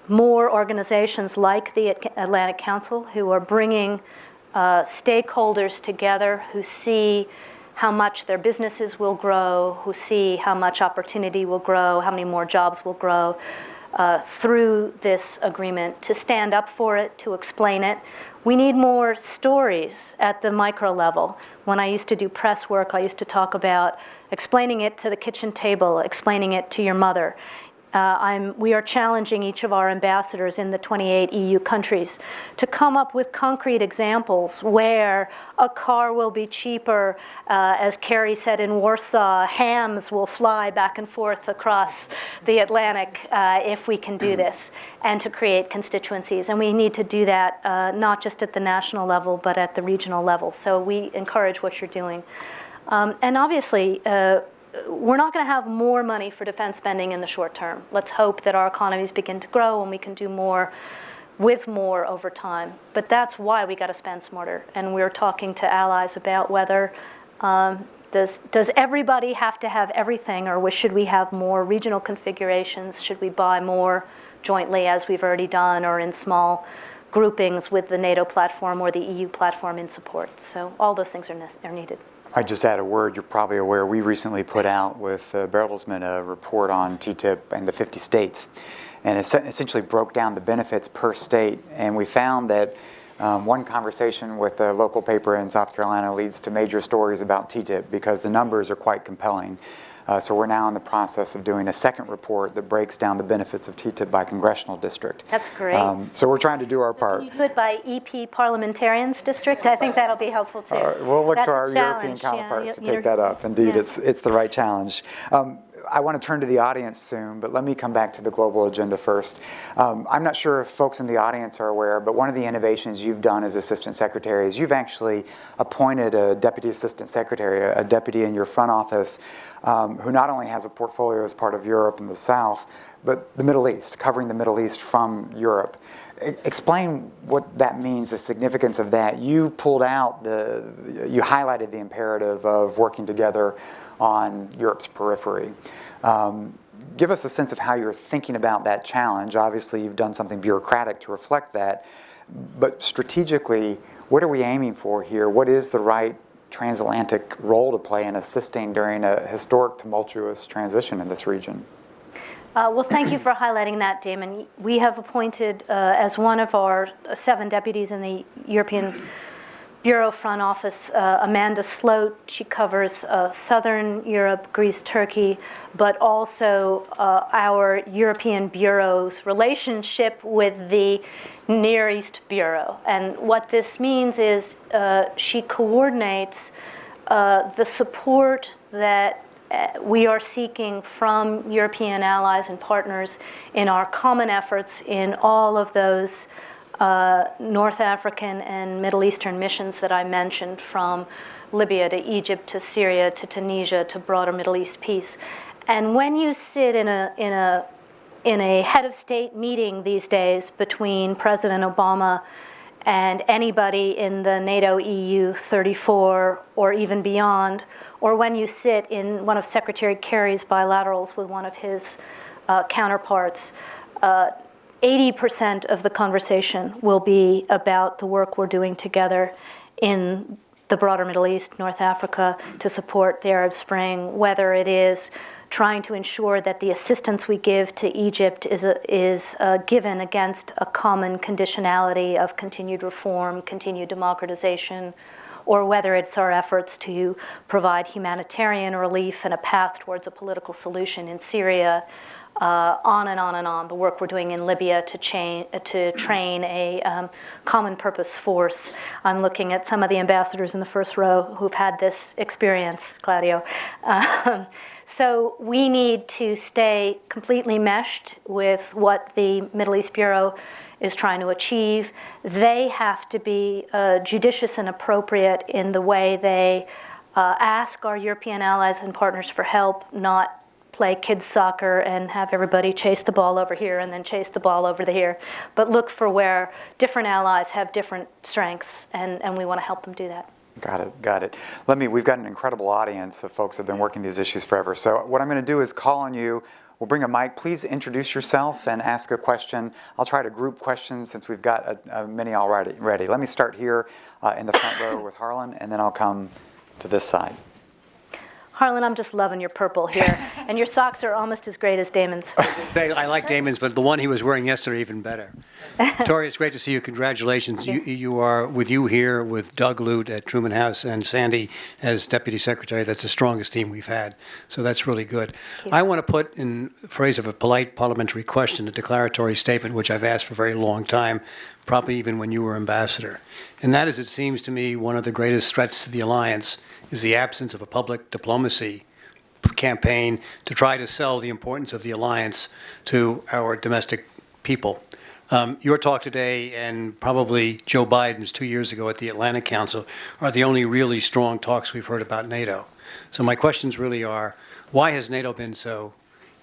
more organizations like the Atlantic Council, who are bringing stakeholders together, who see how much their businesses will grow, who see how much opportunity will grow, how many more jobs will grow through this agreement, to stand up for it, to explain it. We need more stories at the micro level. When I used to do press work, I used to talk about explaining it to the kitchen table, explaining it to your mother. We are challenging each of our ambassadors in the 28 EU countries to come up with concrete examples where a car will be cheaper. As Kerry said in Warsaw, hams will fly back and forth across the Atlantic if we can do this, and to create constituencies. And we need to do that not just at the national level, but at the regional level. So we encourage what you're doing. And obviously, we're not going to have more money for defense spending in the short term. Let's hope that our economies begin to grow and we can do more with more over time. But that's why we got to spend smarter. And we're talking to allies about whether Does everybody have to have everything, or should we have more regional configurations? Should we buy more jointly, as we've already done, or in small groupings with the NATO platform or the EU platform in support? So all those things are needed. I just add a word. You're probably aware we recently put out with Bertelsmann a report on TTIP and the 50 states, and it essentially broke down the benefits per state. And we found that one conversation with a local paper in South Carolina leads to major stories about TTIP because the numbers are quite compelling. So we're now in the process of doing a second report that breaks down the benefits of TTIP by congressional district. That's great. So we're trying to do our part. Can you do it by EP parliamentarians district? I think that'll be helpful too. We'll look That's to a our European challenge. counterparts to Yeah, take that up. Indeed, yeah. it's the right challenge. I want to turn to the audience soon, but let me come back to the global agenda first. I'm not sure if folks in the audience are aware, but one of the innovations you've done as Assistant Secretary is you've actually appointed a Deputy Assistant Secretary, a deputy in your front office, who not only has a portfolio as part of Europe and the South, but the Middle East, covering the Middle East from Europe. Explain what that means, the significance of that. You highlighted the imperative of working together on Europe's periphery. Give us a sense of how you're thinking about that challenge. Obviously, you've done something bureaucratic to reflect that, but strategically, what are we aiming for here? What is the right transatlantic role to play in assisting during a historic, tumultuous transition in this region? Well, thank you for highlighting that, Damon. We have appointed as one of our 7 deputies in the European Bureau front office, Amanda Sloat. She covers Southern Europe, Greece, Turkey, but also our European Bureau's relationship with the Near East Bureau. And what this means is she coordinates the support that we are seeking from European allies and partners in our common efforts in all of those North African and Middle Eastern missions that I mentioned, from Libya to Egypt to Syria to Tunisia to broader Middle East peace. And when you sit in a head of state meeting these days between President Obama and anybody in the NATO EU 34 or even beyond, or when you sit in one of Secretary Kerry's bilaterals with one of his counterparts, 80% of the conversation will be about the work we're doing together in the broader Middle East, North Africa, to support the Arab Spring, whether it is trying to ensure that the assistance we give to Egypt is given against a common conditionality of continued reform, continued democratization, or whether it's our efforts to provide humanitarian relief and a path towards a political solution in Syria, on and on and on. The work we're doing in Libya to train a common purpose force. I'm looking at some of the ambassadors in the first row who've had this experience, Claudio. So we need to stay completely meshed with what the Middle East Bureau is trying to achieve. They have to be judicious and appropriate in the way they ask our European allies and partners for help, not play kids soccer and have everybody chase the ball over here and then chase the ball over here, but look for where different allies have different strengths, and we want to help them do that. Got it. We've got an incredible audience of folks that have been working these issues forever. So what I'm going to do is call on you. We'll bring a mic. Please introduce yourself and ask a question. I'll try to group questions since we've got many already ready. Let me start here in the front row with Harlan, and then I'll come to this side. Harlan, I'm just loving your purple here, and your socks are almost as great as Damon's. I like Damon's, but the one he was wearing yesterday even better. Tori, it's great to see you. Congratulations. You are, with you here, with Doug Lute at Truman House and Sandy as Deputy Secretary, that's the strongest team we've had. So that's really good. I want to put, in the phrase of a polite parliamentary question, a declaratory statement, which I've asked for a very long time, probably even when you were ambassador. And that is, it seems to me, one of the greatest threats to the alliance is the absence of a public diplomacy campaign to try to sell the importance of the alliance to our domestic people. Your talk today and probably Joe Biden's 2 years ago at the Atlantic Council are the only really strong talks we've heard about NATO. So my questions really are, why has NATO been so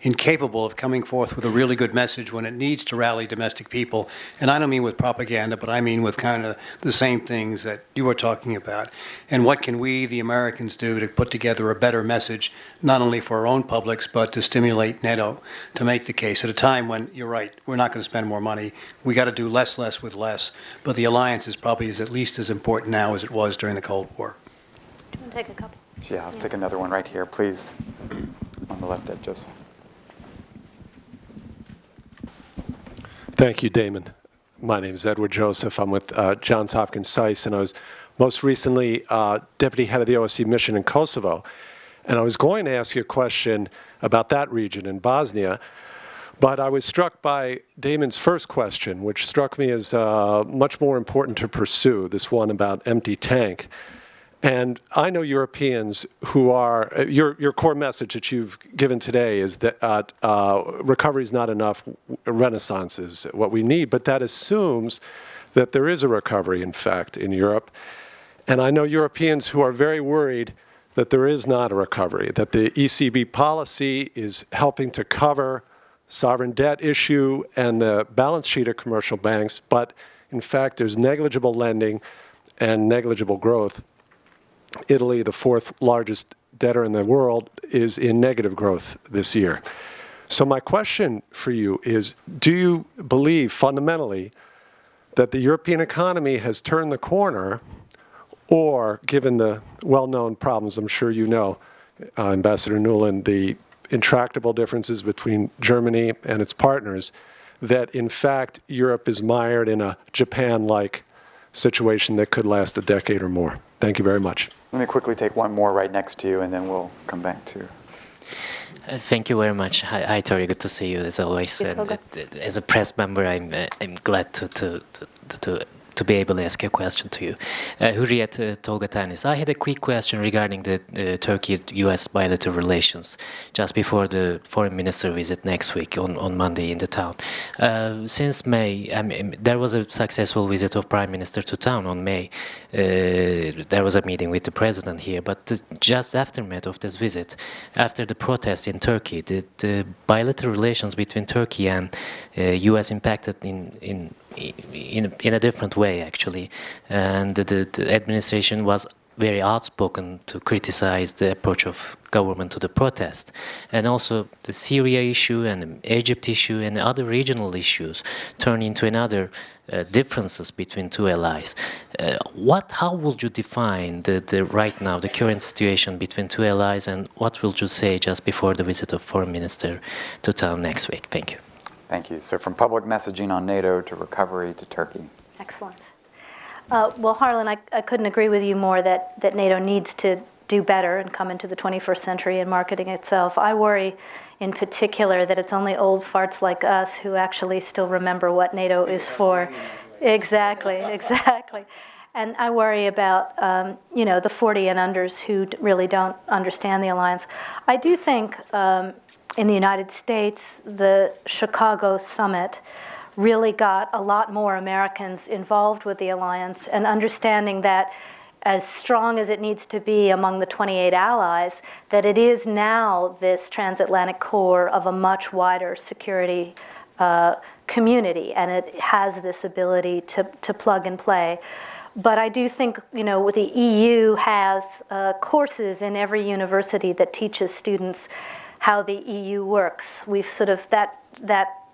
incapable of coming forth with a really good message when it needs to rally domestic people. And I don't mean with propaganda, but I mean with kind of the same things that you were talking about. And what can we, the Americans, do to put together a better message, not only for our own publics, but to stimulate NATO to make the case at a time when, you're right, we're not going to spend more money. We got to do less with less. But the alliance is probably at least as important now as it was during the Cold War. Do you want to take a couple? Yeah, I'll take another one right here, please. On the left edge, Joseph. Thank you, Damon. My name is Edward Joseph. I'm with Johns Hopkins SAIS, and I was most recently deputy head of the OSCE mission in Kosovo. And I was going to ask you a question about that region in Bosnia, but I was struck by Damon's first question, which struck me as much more important to pursue, this one about empty tank. And I know Europeans who are, your core message that you've given today is that recovery is not enough, renaissance is what we need, but that assumes that there is a recovery, in fact, in Europe. And I know Europeans who are very worried that there is not a recovery, that the ECB policy is helping to cover sovereign debt issue and the balance sheet of commercial banks, but in fact, there's negligible lending and negligible growth. Italy, the fourth largest debtor in the world, is in negative growth this year. So my question for you is, do you believe fundamentally that the European economy has turned the corner, or given the well-known problems, I'm sure you know, Ambassador Nuland, the intractable differences between Germany and its partners, that in fact Europe is mired in a Japan-like situation that could last a decade or more? Thank you very much. Let me quickly take one more right next to you, and then we'll come back to. Thank you very much. Hi, Tori. Good to see you as always. And, as a press member, I'm glad to be able to ask a question to you. Hürriyet, Tolga Tanis. I had a quick question regarding the Turkey-U.S. bilateral relations just before the foreign minister visit next week on Monday in the town. Since May, there was a successful visit of Prime Minister to town on May. There was a meeting with the president here, but just aftermath of this visit, after the protest in Turkey, the bilateral relations between Turkey and U.S. impacted in a different way, actually, and the administration was very outspoken to criticize the approach of government to the protest, and also the Syria issue and the Egypt issue and other regional issues turn into another differences between two allies. How would you define right now the current situation between two allies, and what will you say just before the visit of foreign minister to town next week? Thank you. Thank you. So from public messaging on NATO to recovery to Turkey. Excellent. Well, Harlan, I couldn't agree with you more that NATO needs to do better and come into the 21st century in marketing itself. I worry in particular that it's only old farts like us who actually still remember what NATO is for. Exactly. And I worry about, the 40 and unders who really don't understand the alliance. I do think in the United States, the Chicago summit really got a lot more Americans involved with the alliance and understanding that as strong as it needs to be among the 28 allies, that it is now this transatlantic core of a much wider security community, and it has this ability to plug and play. But I do think, the EU has courses in every university that teaches students how the EU works. We've sort of, that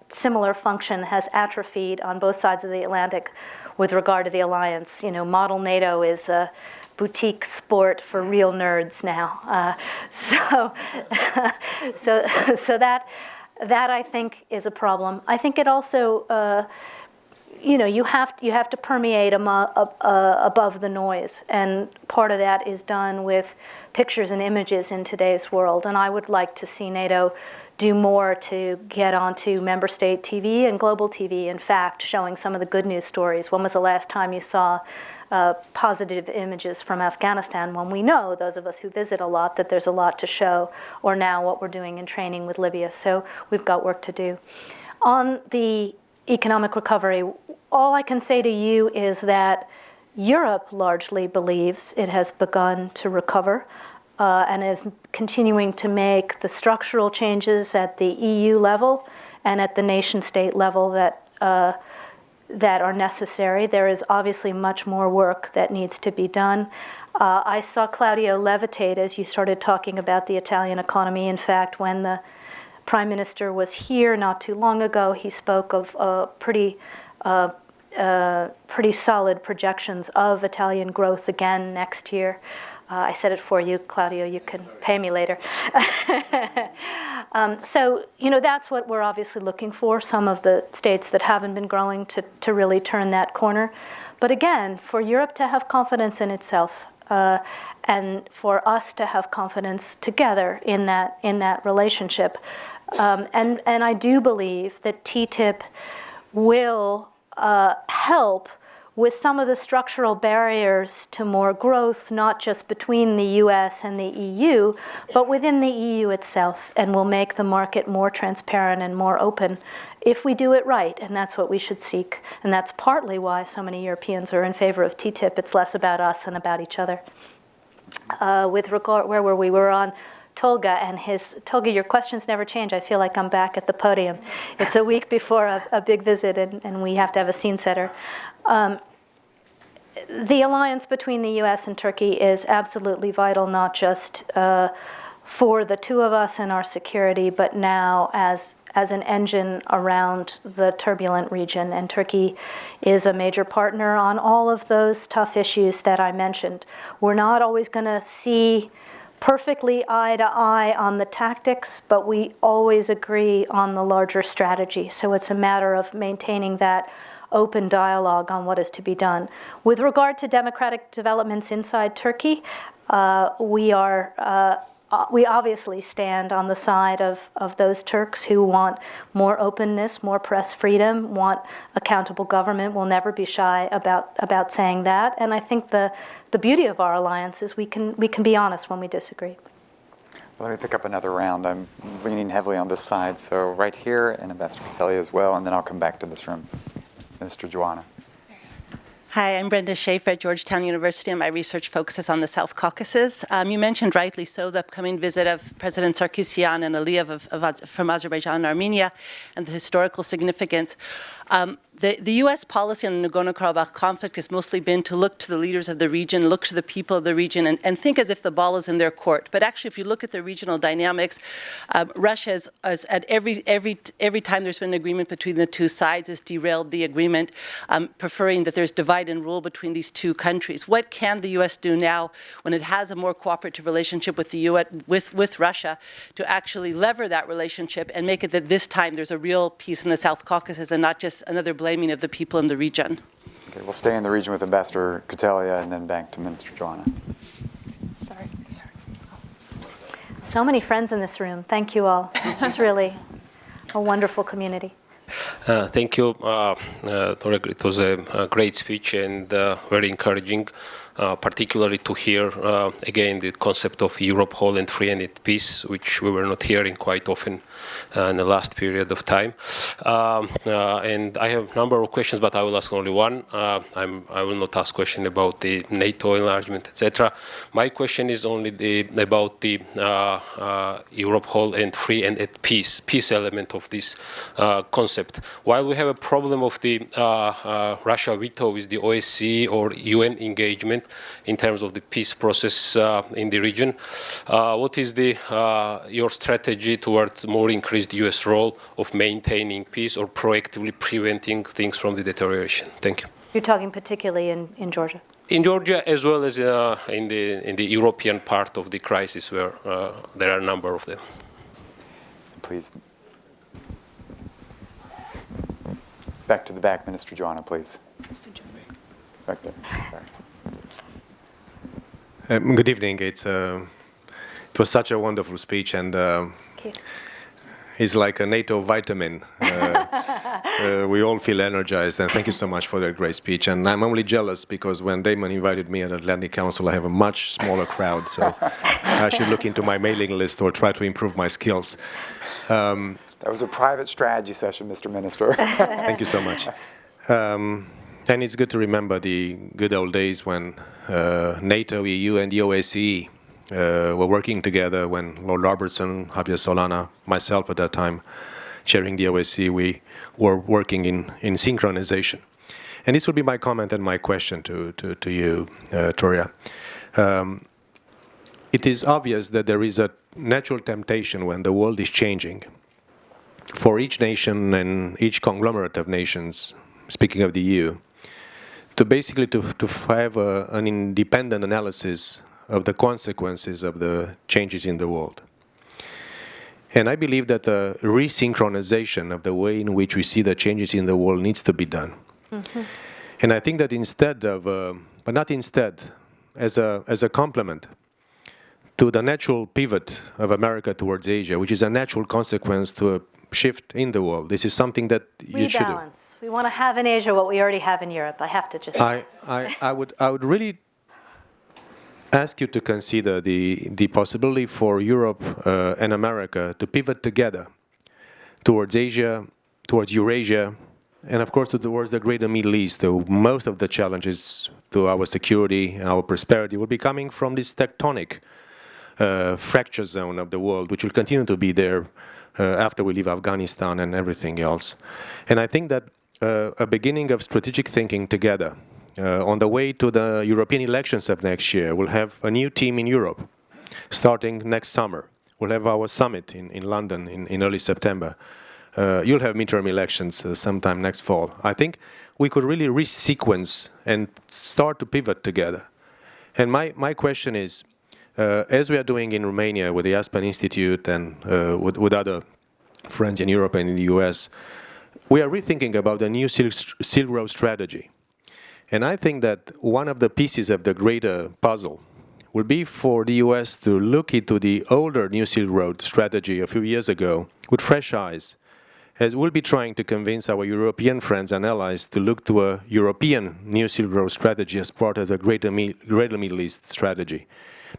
similar function has atrophied on both sides of the Atlantic with regard to the alliance. Model NATO is a boutique sport for real nerds now. So that I think is a problem. I think it also, you have to permeate above the noise, and part of that is done with pictures and images in today's world. And I would like to see NATO do more to get onto member state TV and global TV, in fact, showing some of the good news stories. When was the last time you saw positive images from Afghanistan, when we know, those of us who visit a lot, that there's a lot to show, or now what we're doing in training with Libya. So we've got work to do. On the economic recovery, all I can say to you is that Europe largely believes it has begun to recover. and is continuing to make the structural changes at the EU level and at the nation-state level that are necessary. There is obviously much more work that needs to be done. I saw Claudio levitate as you started talking about the Italian economy. In fact, when the Prime Minister was here not too long ago, he spoke of pretty solid projections of Italian growth again next year. I said it for you, Claudio, you can pay me later. So, that's what we're obviously looking for, some of the states that haven't been growing to really turn that corner. But again, for Europe to have confidence in itself, and for us to have confidence together in that relationship. And I do believe that TTIP will help with some of the structural barriers to more growth, not just between the US and the EU, but within the EU itself, and will make the market more transparent and more open if we do it right, and that's what we should seek. And that's partly why so many Europeans are in favor of TTIP. It's less about us and about each other. With regard, where were we? We were on Tolga and Tolga, your questions never change. I feel like I'm back at the podium. It's a week before a big visit, and we have to have a scene setter. The alliance between the US and Turkey is absolutely vital, not just for the two of us and our security, but now as an engine around the turbulent region. And Turkey is a major partner on all of those tough issues that I mentioned. We're not always going to see perfectly eye to eye on the tactics, but we always agree on the larger strategy. So it's a matter of maintaining that open dialogue on what is to be done. With regard to democratic developments inside Turkey, we obviously stand on the side of those Turks who want more openness, more press freedom, want accountable government. We'll never be shy about saying that. And I think the beauty of our alliance is we can be honest when we disagree. Let me pick up another round. I'm leaning heavily on this side, so right here, and Ambassador Patelia as well, and then I'll come back to this room. Mr. Joanna. Hi, I'm Brenda Schaefer at Georgetown University, and my research focuses on the South Caucasus. You mentioned rightly so the upcoming visit of President Sarkisian and Aliyev from Azerbaijan and Armenia and the historical significance. The U.S. policy on the Nagorno-Karabakh conflict has mostly been to look to the leaders of the region, look to the people of the region, and think as if the ball is in their court. But actually, if you look at the regional dynamics, Russia has at every time there's been an agreement between the two sides, has derailed the agreement, preferring that there's divide and rule between these two countries. What can the U.S. do now, when it has a more cooperative relationship with the U.S. with Russia, to actually lever that relationship and make it that this time there's a real peace in the South Caucasus and not just another blaming of the people in the region? Okay, we'll stay in the region with Ambassador Patelia and then back to Minister Joanna. Sorry. So many friends in this room. Thank you all. It's really a wonderful community. Thank you. It was a great speech and very encouraging, particularly to hear again the concept of Europe whole and free and at peace, which we were not hearing quite often in the last period of time. And I have a number of questions, but I will ask only one. I will not ask question about the NATO enlargement, etc. My question is only about the Europe whole and free and at peace element of this concept. While we have a problem of the Russia veto with the OSCE or UN engagement in terms of the peace process in the region, what is your strategy towards more increased U.S. role of maintaining peace or proactively preventing things from the deterioration? Thank you. You're talking particularly in Georgia? In Georgia, as well as in the European part of the crisis, where there are a number of them. Please. Back to the back, Minister Joanna, please. Mr. Joanna. Back there, sorry. Good evening. It was such a wonderful speech, and it's like a NATO vitamin. We all feel energized, and thank you so much for that great speech. And I'm only jealous because when Damon invited me at Atlantic Council, I have a much smaller crowd, so I should look into my mailing list or try to improve my skills. That was a private strategy session, Mr. Minister. Thank you so much. And it's good to remember the good old days when NATO, EU, and the OSCE were working together when Lord Robertson, Javier Solana, myself at that time, chairing the OSCE, we were working in synchronization. And this would be my comment and my question to you, Toria. It is obvious that there is a natural temptation when the world is changing for each nation and each conglomerate of nations, speaking of the EU, to basically to have an independent analysis of the consequences of the changes in the world. And I believe that the resynchronization of the way in which we see the changes in the world needs to be done. Mm-hmm. And I think that instead of, but not instead, as a complement to the natural pivot of America towards Asia, which is a natural consequence to a shift in the world. This is something that you should do. Rebalance. We want to have in Asia what we already have in Europe. I have to just. I would really ask you to consider the possibility for Europe and America to pivot together towards Asia, towards Eurasia, and of course towards the greater Middle East. So most of the challenges to our security and our prosperity will be coming from this tectonic fracture zone of the world, which will continue to be there after we leave Afghanistan and everything else. And I think that a beginning of strategic thinking together on the way to the European elections of next year, we'll have a new team in Europe starting next summer. We'll have our summit in London in early September. You'll have midterm elections sometime next fall. I think we could really resequence and start to pivot together. And my question is, as we are doing in Romania with the Aspen Institute and with other friends in Europe and in the US, we are rethinking about the new Silk Road strategy. And I think that one of the pieces of the greater puzzle will be for the US to look into the older New Silk Road strategy a few years ago with fresh eyes, as we'll be trying to convince our European friends and allies to look to a European New Silk Road strategy as part of the greater Middle East strategy.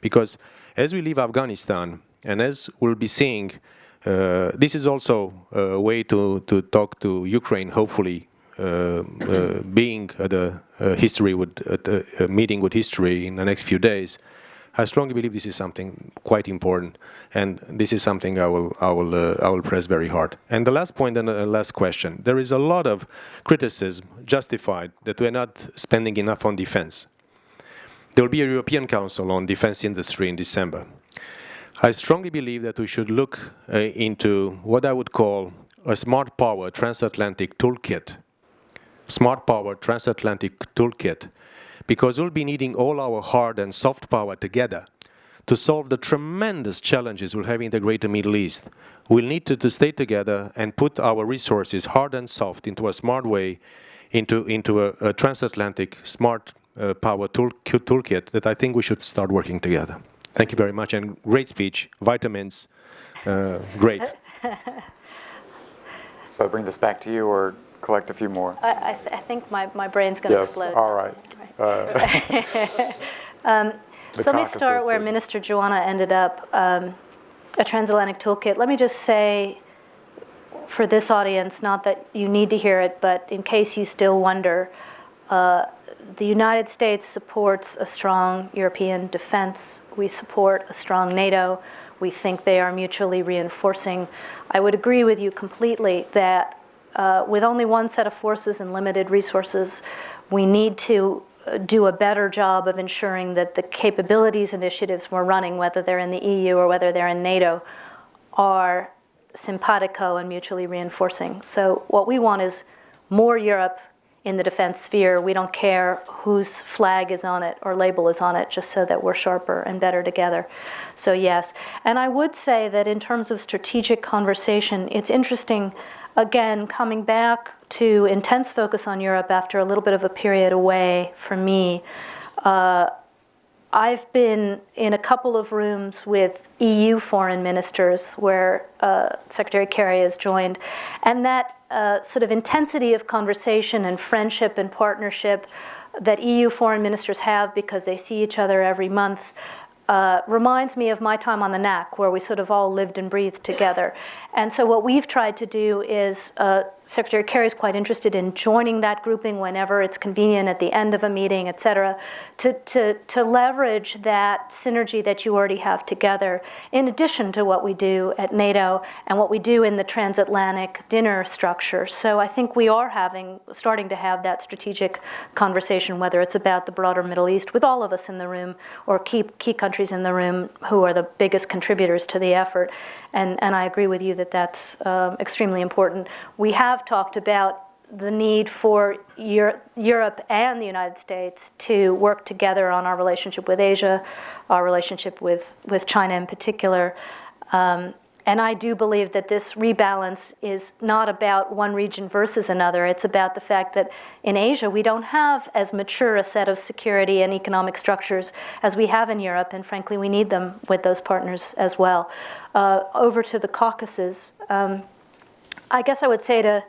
Because as we leave Afghanistan, and as we'll be seeing, this is also a way to talk to Ukraine, hopefully, being at a meeting with history in the next few days. I strongly believe this is something quite important, and this is something I will press very hard. And the last point and the last question: there is a lot of criticism, justified, that we're not spending enough on defense. There will be a European Council on defense industry in December. I strongly believe that we should look into what I would call a smart power transatlantic toolkit. Smart power transatlantic toolkit, because we'll be needing all our hard and soft power together to solve the tremendous challenges we'll have in the greater Middle East. We'll need to stay together and put our resources, hard and soft, into a smart way, into a transatlantic smart power toolkit that I think we should start working together. Thank you very much, and great speech, vitamins, great. So I bring this back to you, or collect a few more? I think my brain's going to explode. Yes, all right. So let me start where Minister Joanna ended up, a transatlantic toolkit. Let me just say, for this audience, not that you need to hear it, but in case you still wonder, the United States supports a strong European defense. We support a strong NATO. We think they are mutually reinforcing. I would agree with you completely that with only one set of forces and limited resources, we need to do a better job of ensuring that the capabilities initiatives we're running, whether they're in the EU or whether they're in NATO, are simpatico and mutually reinforcing. So what we want is more Europe in the defense sphere. We don't care whose flag is on it or label is on it, just so that we're sharper and better together. So yes. And I would say that in terms of strategic conversation, it's interesting, again, coming back to intense focus on Europe after a little bit of a period away from me. I've been in a couple of rooms with EU foreign ministers where Secretary Kerry has joined, and that sort of intensity of conversation and friendship and partnership that EU foreign ministers have because they see each other every month reminds me of my time on the NAC, where we sort of all lived and breathed together. And so what we've tried to do is Secretary Kerry is quite interested in joining that grouping whenever it's convenient at the end of a meeting, et cetera, to leverage that synergy that you already have together, in addition to what we do at NATO and what we do in the transatlantic dinner structure. So I think we are starting to have that strategic conversation, whether it's about the broader Middle East, with all of us in the room, or key countries in the room who are the biggest contributors to the effort. And I agree with you that that's extremely important. We have talked about the need for Europe and the United States to work together on our relationship with Asia, our relationship with China in particular. And I do believe that this rebalance is not about one region versus another. It's about the fact that in Asia, we don't have as mature a set of security and economic structures as we have in Europe, and frankly, we need them with those partners as well. Over to the Caucasus, I guess I would say to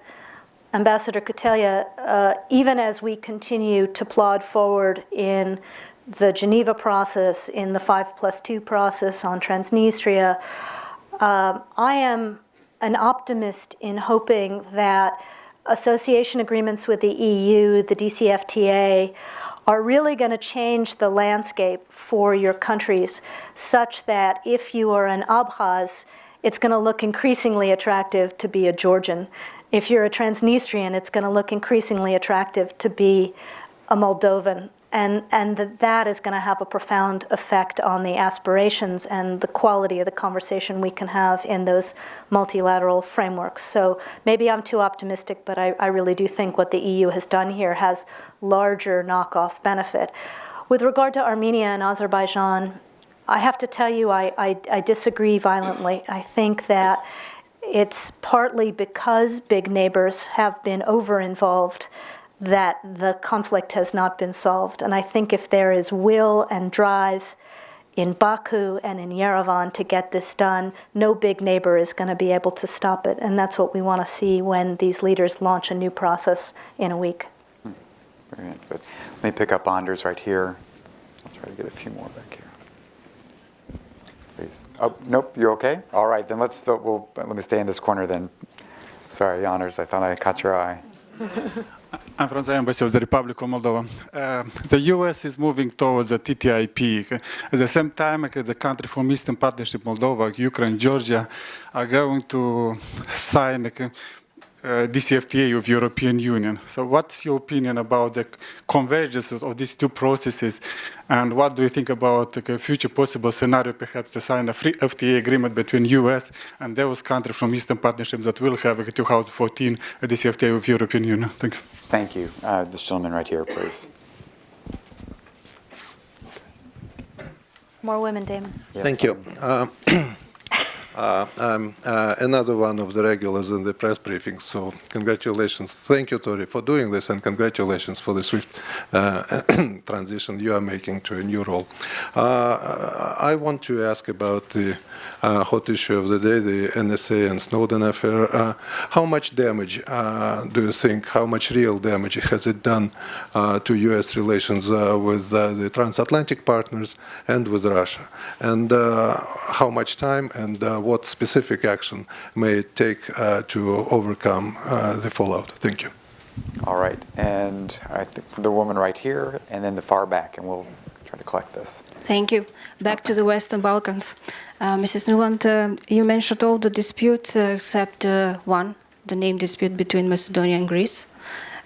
Ambassador Kotelya, even as we continue to plod forward in the Geneva process, in the 5+2 process on Transnistria, I am an optimist in hoping that association agreements with the EU, the DCFTA, are really going to change the landscape for your countries such that if you are an Abkhaz, it's going to look increasingly attractive to be a Georgian. If you're a Transnistrian, it's going to look increasingly attractive to be a Moldovan. And that is going to have a profound effect on the aspirations and the quality of the conversation we can have in those multilateral frameworks. So maybe I'm too optimistic, but I really do think what the EU has done here has larger knockoff benefit. With regard to Armenia and Azerbaijan, I have to tell you I disagree violently. I think that it's partly because big neighbors have been over-involved that the conflict has not been solved. And I think if there is will and drive in Baku and in Yerevan to get this done, no big neighbor is going to be able to stop it. And that's what we want to see when these leaders launch a new process in a week. Brilliant. Good. Let me pick up Anders right here. I'll try to get a few more back here. Please. Oh, nope, you're okay? All right, then let me stay in this corner then. Sorry, Anders, I thought I caught your eye. I'm from the Embassy of the Republic of Moldova. The U.S. is moving towards the TTIP. At the same time, the country from Eastern Partnership, Moldova, Ukraine, Georgia, are going to sign DCFTA with European Union. So what's your opinion about the convergence of these two processes? And what do you think about the future possible scenario, perhaps to sign a free FTA agreement between US and those countries from Eastern Partnership that will have in 2014 a DCFTA with European Union? Thank you. Thank you. This gentleman right here, please. More women, Damon. Yes. Thank you. I'm another one of the regulars in the press briefings, so congratulations. Thank you, Tori, for doing this, and congratulations for the swift transition you are making to a new role. I want to ask about the hot issue of the day, the NSA and Snowden affair. How much damage do you think, how much real damage has it done to U.S. relations with the transatlantic partners and with Russia? And how much time and what specific action may it take to overcome the fallout? Thank you. All right, and I think the woman right here, and then the far back, and we'll try to collect this. Thank you. Back to the Western Balkans. Mrs. Nuland, you mentioned all the disputes except one, the name dispute between Macedonia and Greece.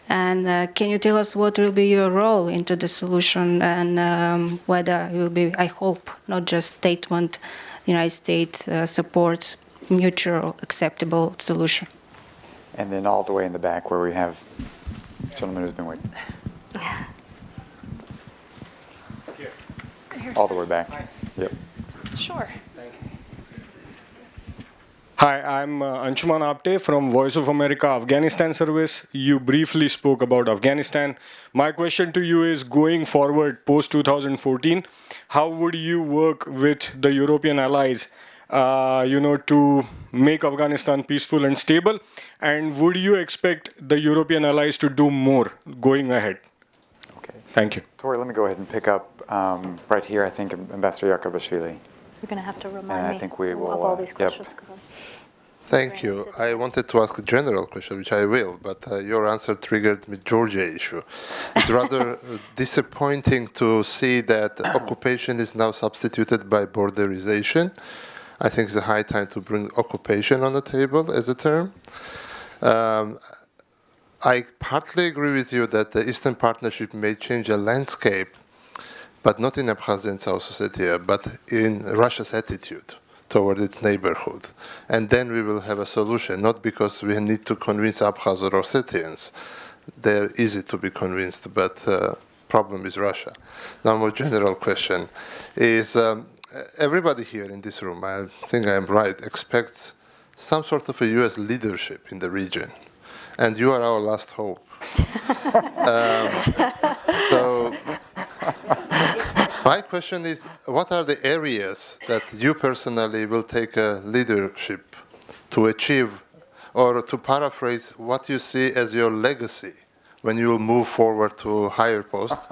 And can you tell us what will be your role into the solution, and whether you will be, I hope, not just statement, the United States supports mutual acceptable solution? And then all the way in the back where we have a gentleman who's been waiting. All the way back. Yep. Sure. Hi, I'm Anshuman Apte from Voice of America Afghanistan Service. You briefly spoke about Afghanistan. My question to you is, going forward post-2014, how would you work with the European allies, to make Afghanistan peaceful and stable? And would you expect the European allies to do more going ahead? Okay. Thank you. Tori, let me go ahead and pick up right here, I think, Ambassador Yakubashvili. You're going to have to remind And me I think we will, of all these yep. questions. Thank you. I wanted to ask a general question, which I will, but your answer triggered the Georgia issue. It's rather disappointing to see that occupation is now substituted by borderization. I think it's a high time to bring occupation on the table as a term. I partly agree with you that the Eastern Partnership may change the landscape, but not in Abkhazia and South Ossetia, but in Russia's attitude toward its neighborhood. And then we will have a solution, not because we need to convince Abkhaz or Ossetians. They're easy to be convinced, but problem is Russia. Now, more general question is, everybody here in this room, I think I am right, expects some sort of a U.S. leadership in the region. And you are our last hope. So my question is, what are the areas that you personally will take a leadership to achieve, or to paraphrase, what you see as your legacy when you will move forward to higher posts?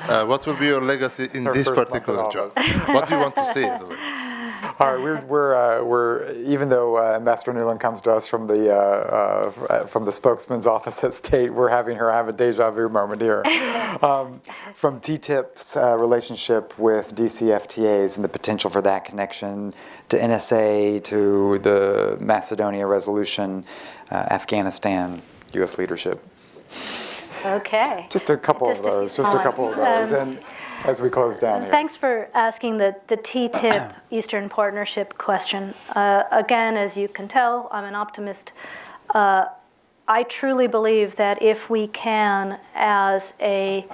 What will be your legacy in this particular job? What do you want to see as a legacy? All right, we're even though Ambassador Nuland comes to us from the spokesman's office at State, we're having her have a deja vu moment here. From TTIP's relationship with DCFTAs and the potential for that connection to NSA, to the Macedonia resolution, Afghanistan, U.S. leadership. Okay. Just a couple of those. And as we close down here. Thanks for asking the TTIP Eastern Partnership question. Again, as you can tell, I'm an optimist. I truly believe that if we can, as a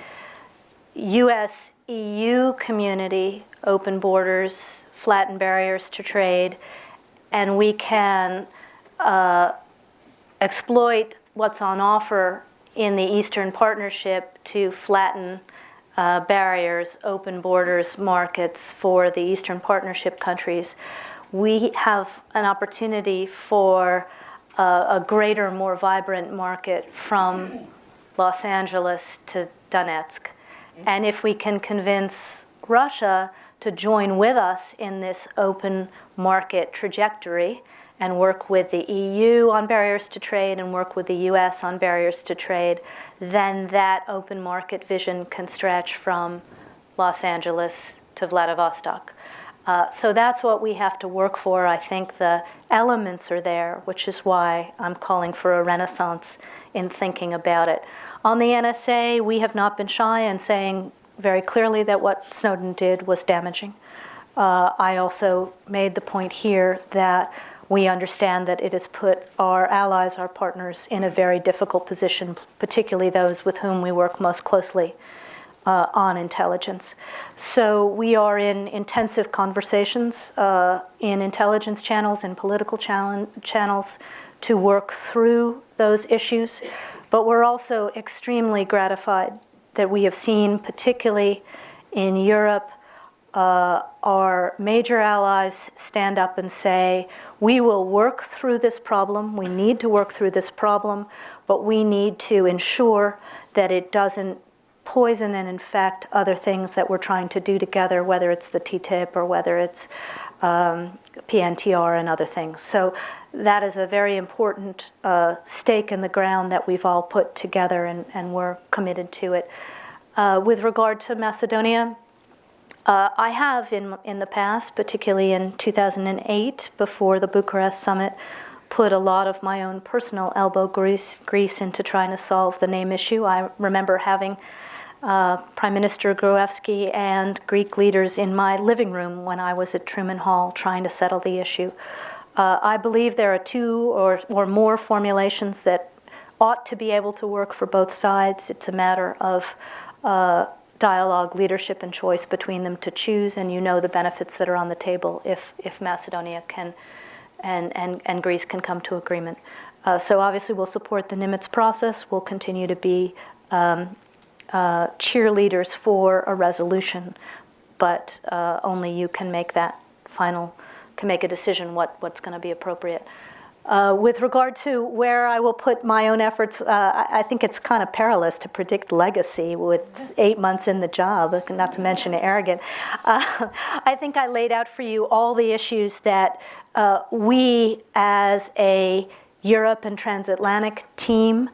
US-EU community, open borders, flatten barriers to trade, and we can exploit what's on offer in the Eastern Partnership to flatten barriers, open borders, markets for the Eastern Partnership countries, we have an opportunity for a greater, more vibrant market from Los Angeles to Donetsk. And if we can convince Russia to join with us in this open market trajectory and work with the EU on barriers to trade and work with the US on barriers to trade, then that open market vision can stretch from Los Angeles to Vladivostok. So that's what we have to work for. I think the elements are there, which is why I'm calling for a renaissance in thinking about it. On the NSA, we have not been shy in saying very clearly that what Snowden did was damaging. I also made the point here that we understand that it has put our allies, our partners, in a very difficult position, particularly those with whom we work most closely on intelligence. So we are in intensive conversations in intelligence channels and political channels to work through those issues. But we're also extremely gratified that we have seen, particularly in Europe, our major allies stand up and say, we will work through this problem, we need to work through this problem, but we need to ensure that it doesn't poison and infect other things that we're trying to do together, whether it's the TTIP or whether it's PNTR and other things. So that is a very important stake in the ground that we've all put together, and we're committed to it. With regard to Macedonia, I have in the past, particularly in 2008, before the Bucharest summit, put a lot of my own personal elbow grease into trying to solve the name issue. I remember having Prime Minister Gruevski and Greek leaders in my living room when I was at Truman Hall trying to settle the issue. I believe there are two or more formulations that ought to be able to work for both sides. It's a matter of dialogue, leadership, and choice between them to choose, and you know the benefits that are on the table if Macedonia can and Greece can come to agreement. So obviously we'll support the Nimitz process. We'll continue to be cheerleaders for a resolution, but only you can make that can make a decision what's going to be appropriate. With regard to where I will put my own efforts, I think it's kind of perilous to predict legacy with 8 months in the job, not to mention arrogant. I think I laid out for you all the issues that we as a Europe and Transatlantic team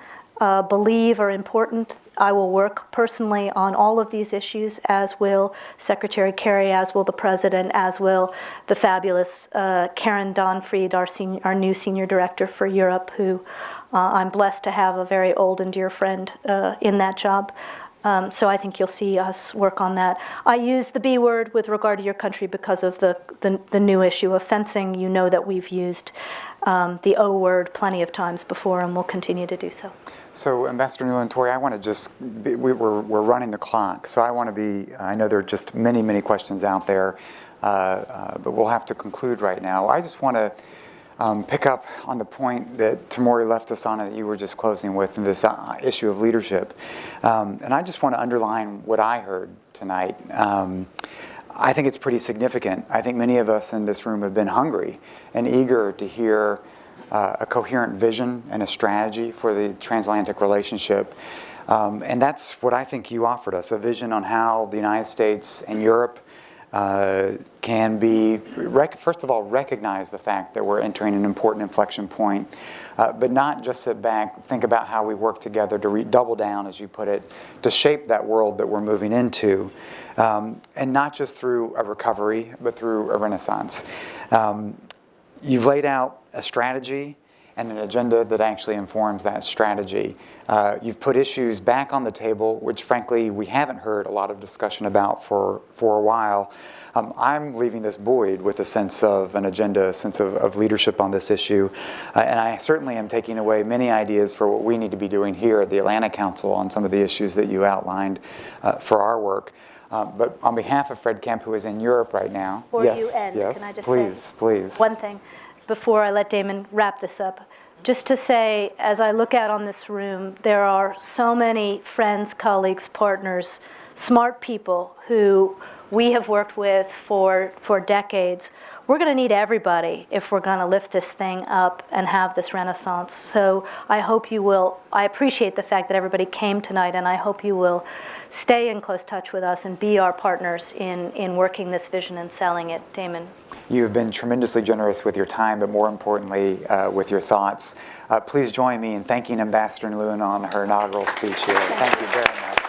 believe are important. I will work personally on all of these issues, as will Secretary Kerry, as will the President, as will the fabulous Karen Donfried, our new Senior Director for Europe, who I'm blessed to have a very old and dear friend in that job. So I think you'll see us work on that. I use the B word with regard to your country because of the new issue of fencing. You know that we've used the O word plenty of times before, and we'll continue to do so. So, Ambassador Nuland, Tori, I want to just, we're running the clock, so I want to be, I know there are just many, many questions out there, but we'll have to conclude right now. I just want to pick up on the point that Tamori left us on and that you were just closing with, this issue of leadership. And I just want to underline what I heard tonight. I think it's pretty significant. I think many of us in this room have been hungry and eager to hear a coherent vision and a strategy for the transatlantic relationship. And that's what I think you offered us, a vision on how the United States and Europe can be, first of all, recognize the fact that we're entering an important inflection point, but not just sit back, think about how we work together to double down, as you put it, to shape that world that we're moving into, and not just through a recovery, but through a renaissance. You've laid out a strategy and an agenda that actually informs that strategy. You've put issues back on the table, which frankly we haven't heard a lot of discussion about for a while. I'm leaving this buoyed with a sense of an agenda, a sense of leadership on this issue. And I certainly am taking away many ideas for what we need to be doing here at the Atlantic Council on some of the issues that you outlined for our work. But on behalf of Fred Kemp, who is in Europe right now. Before you end, can I just say one thing before I let Damon wrap this up? Just to say, as I look out on this room, there are so many friends, colleagues, partners, smart people who we have worked with for decades. We're going to need everybody if we're going to lift this thing up and have this renaissance. So I hope you will. I appreciate the fact that everybody came tonight, and I hope you will stay in close touch with us and be our partners in working this vision and selling it. Damon. You have been tremendously generous with your time, but more importantly, with your thoughts. Please join me in thanking Ambassador Nuland on her inaugural speech here. Thank you very much.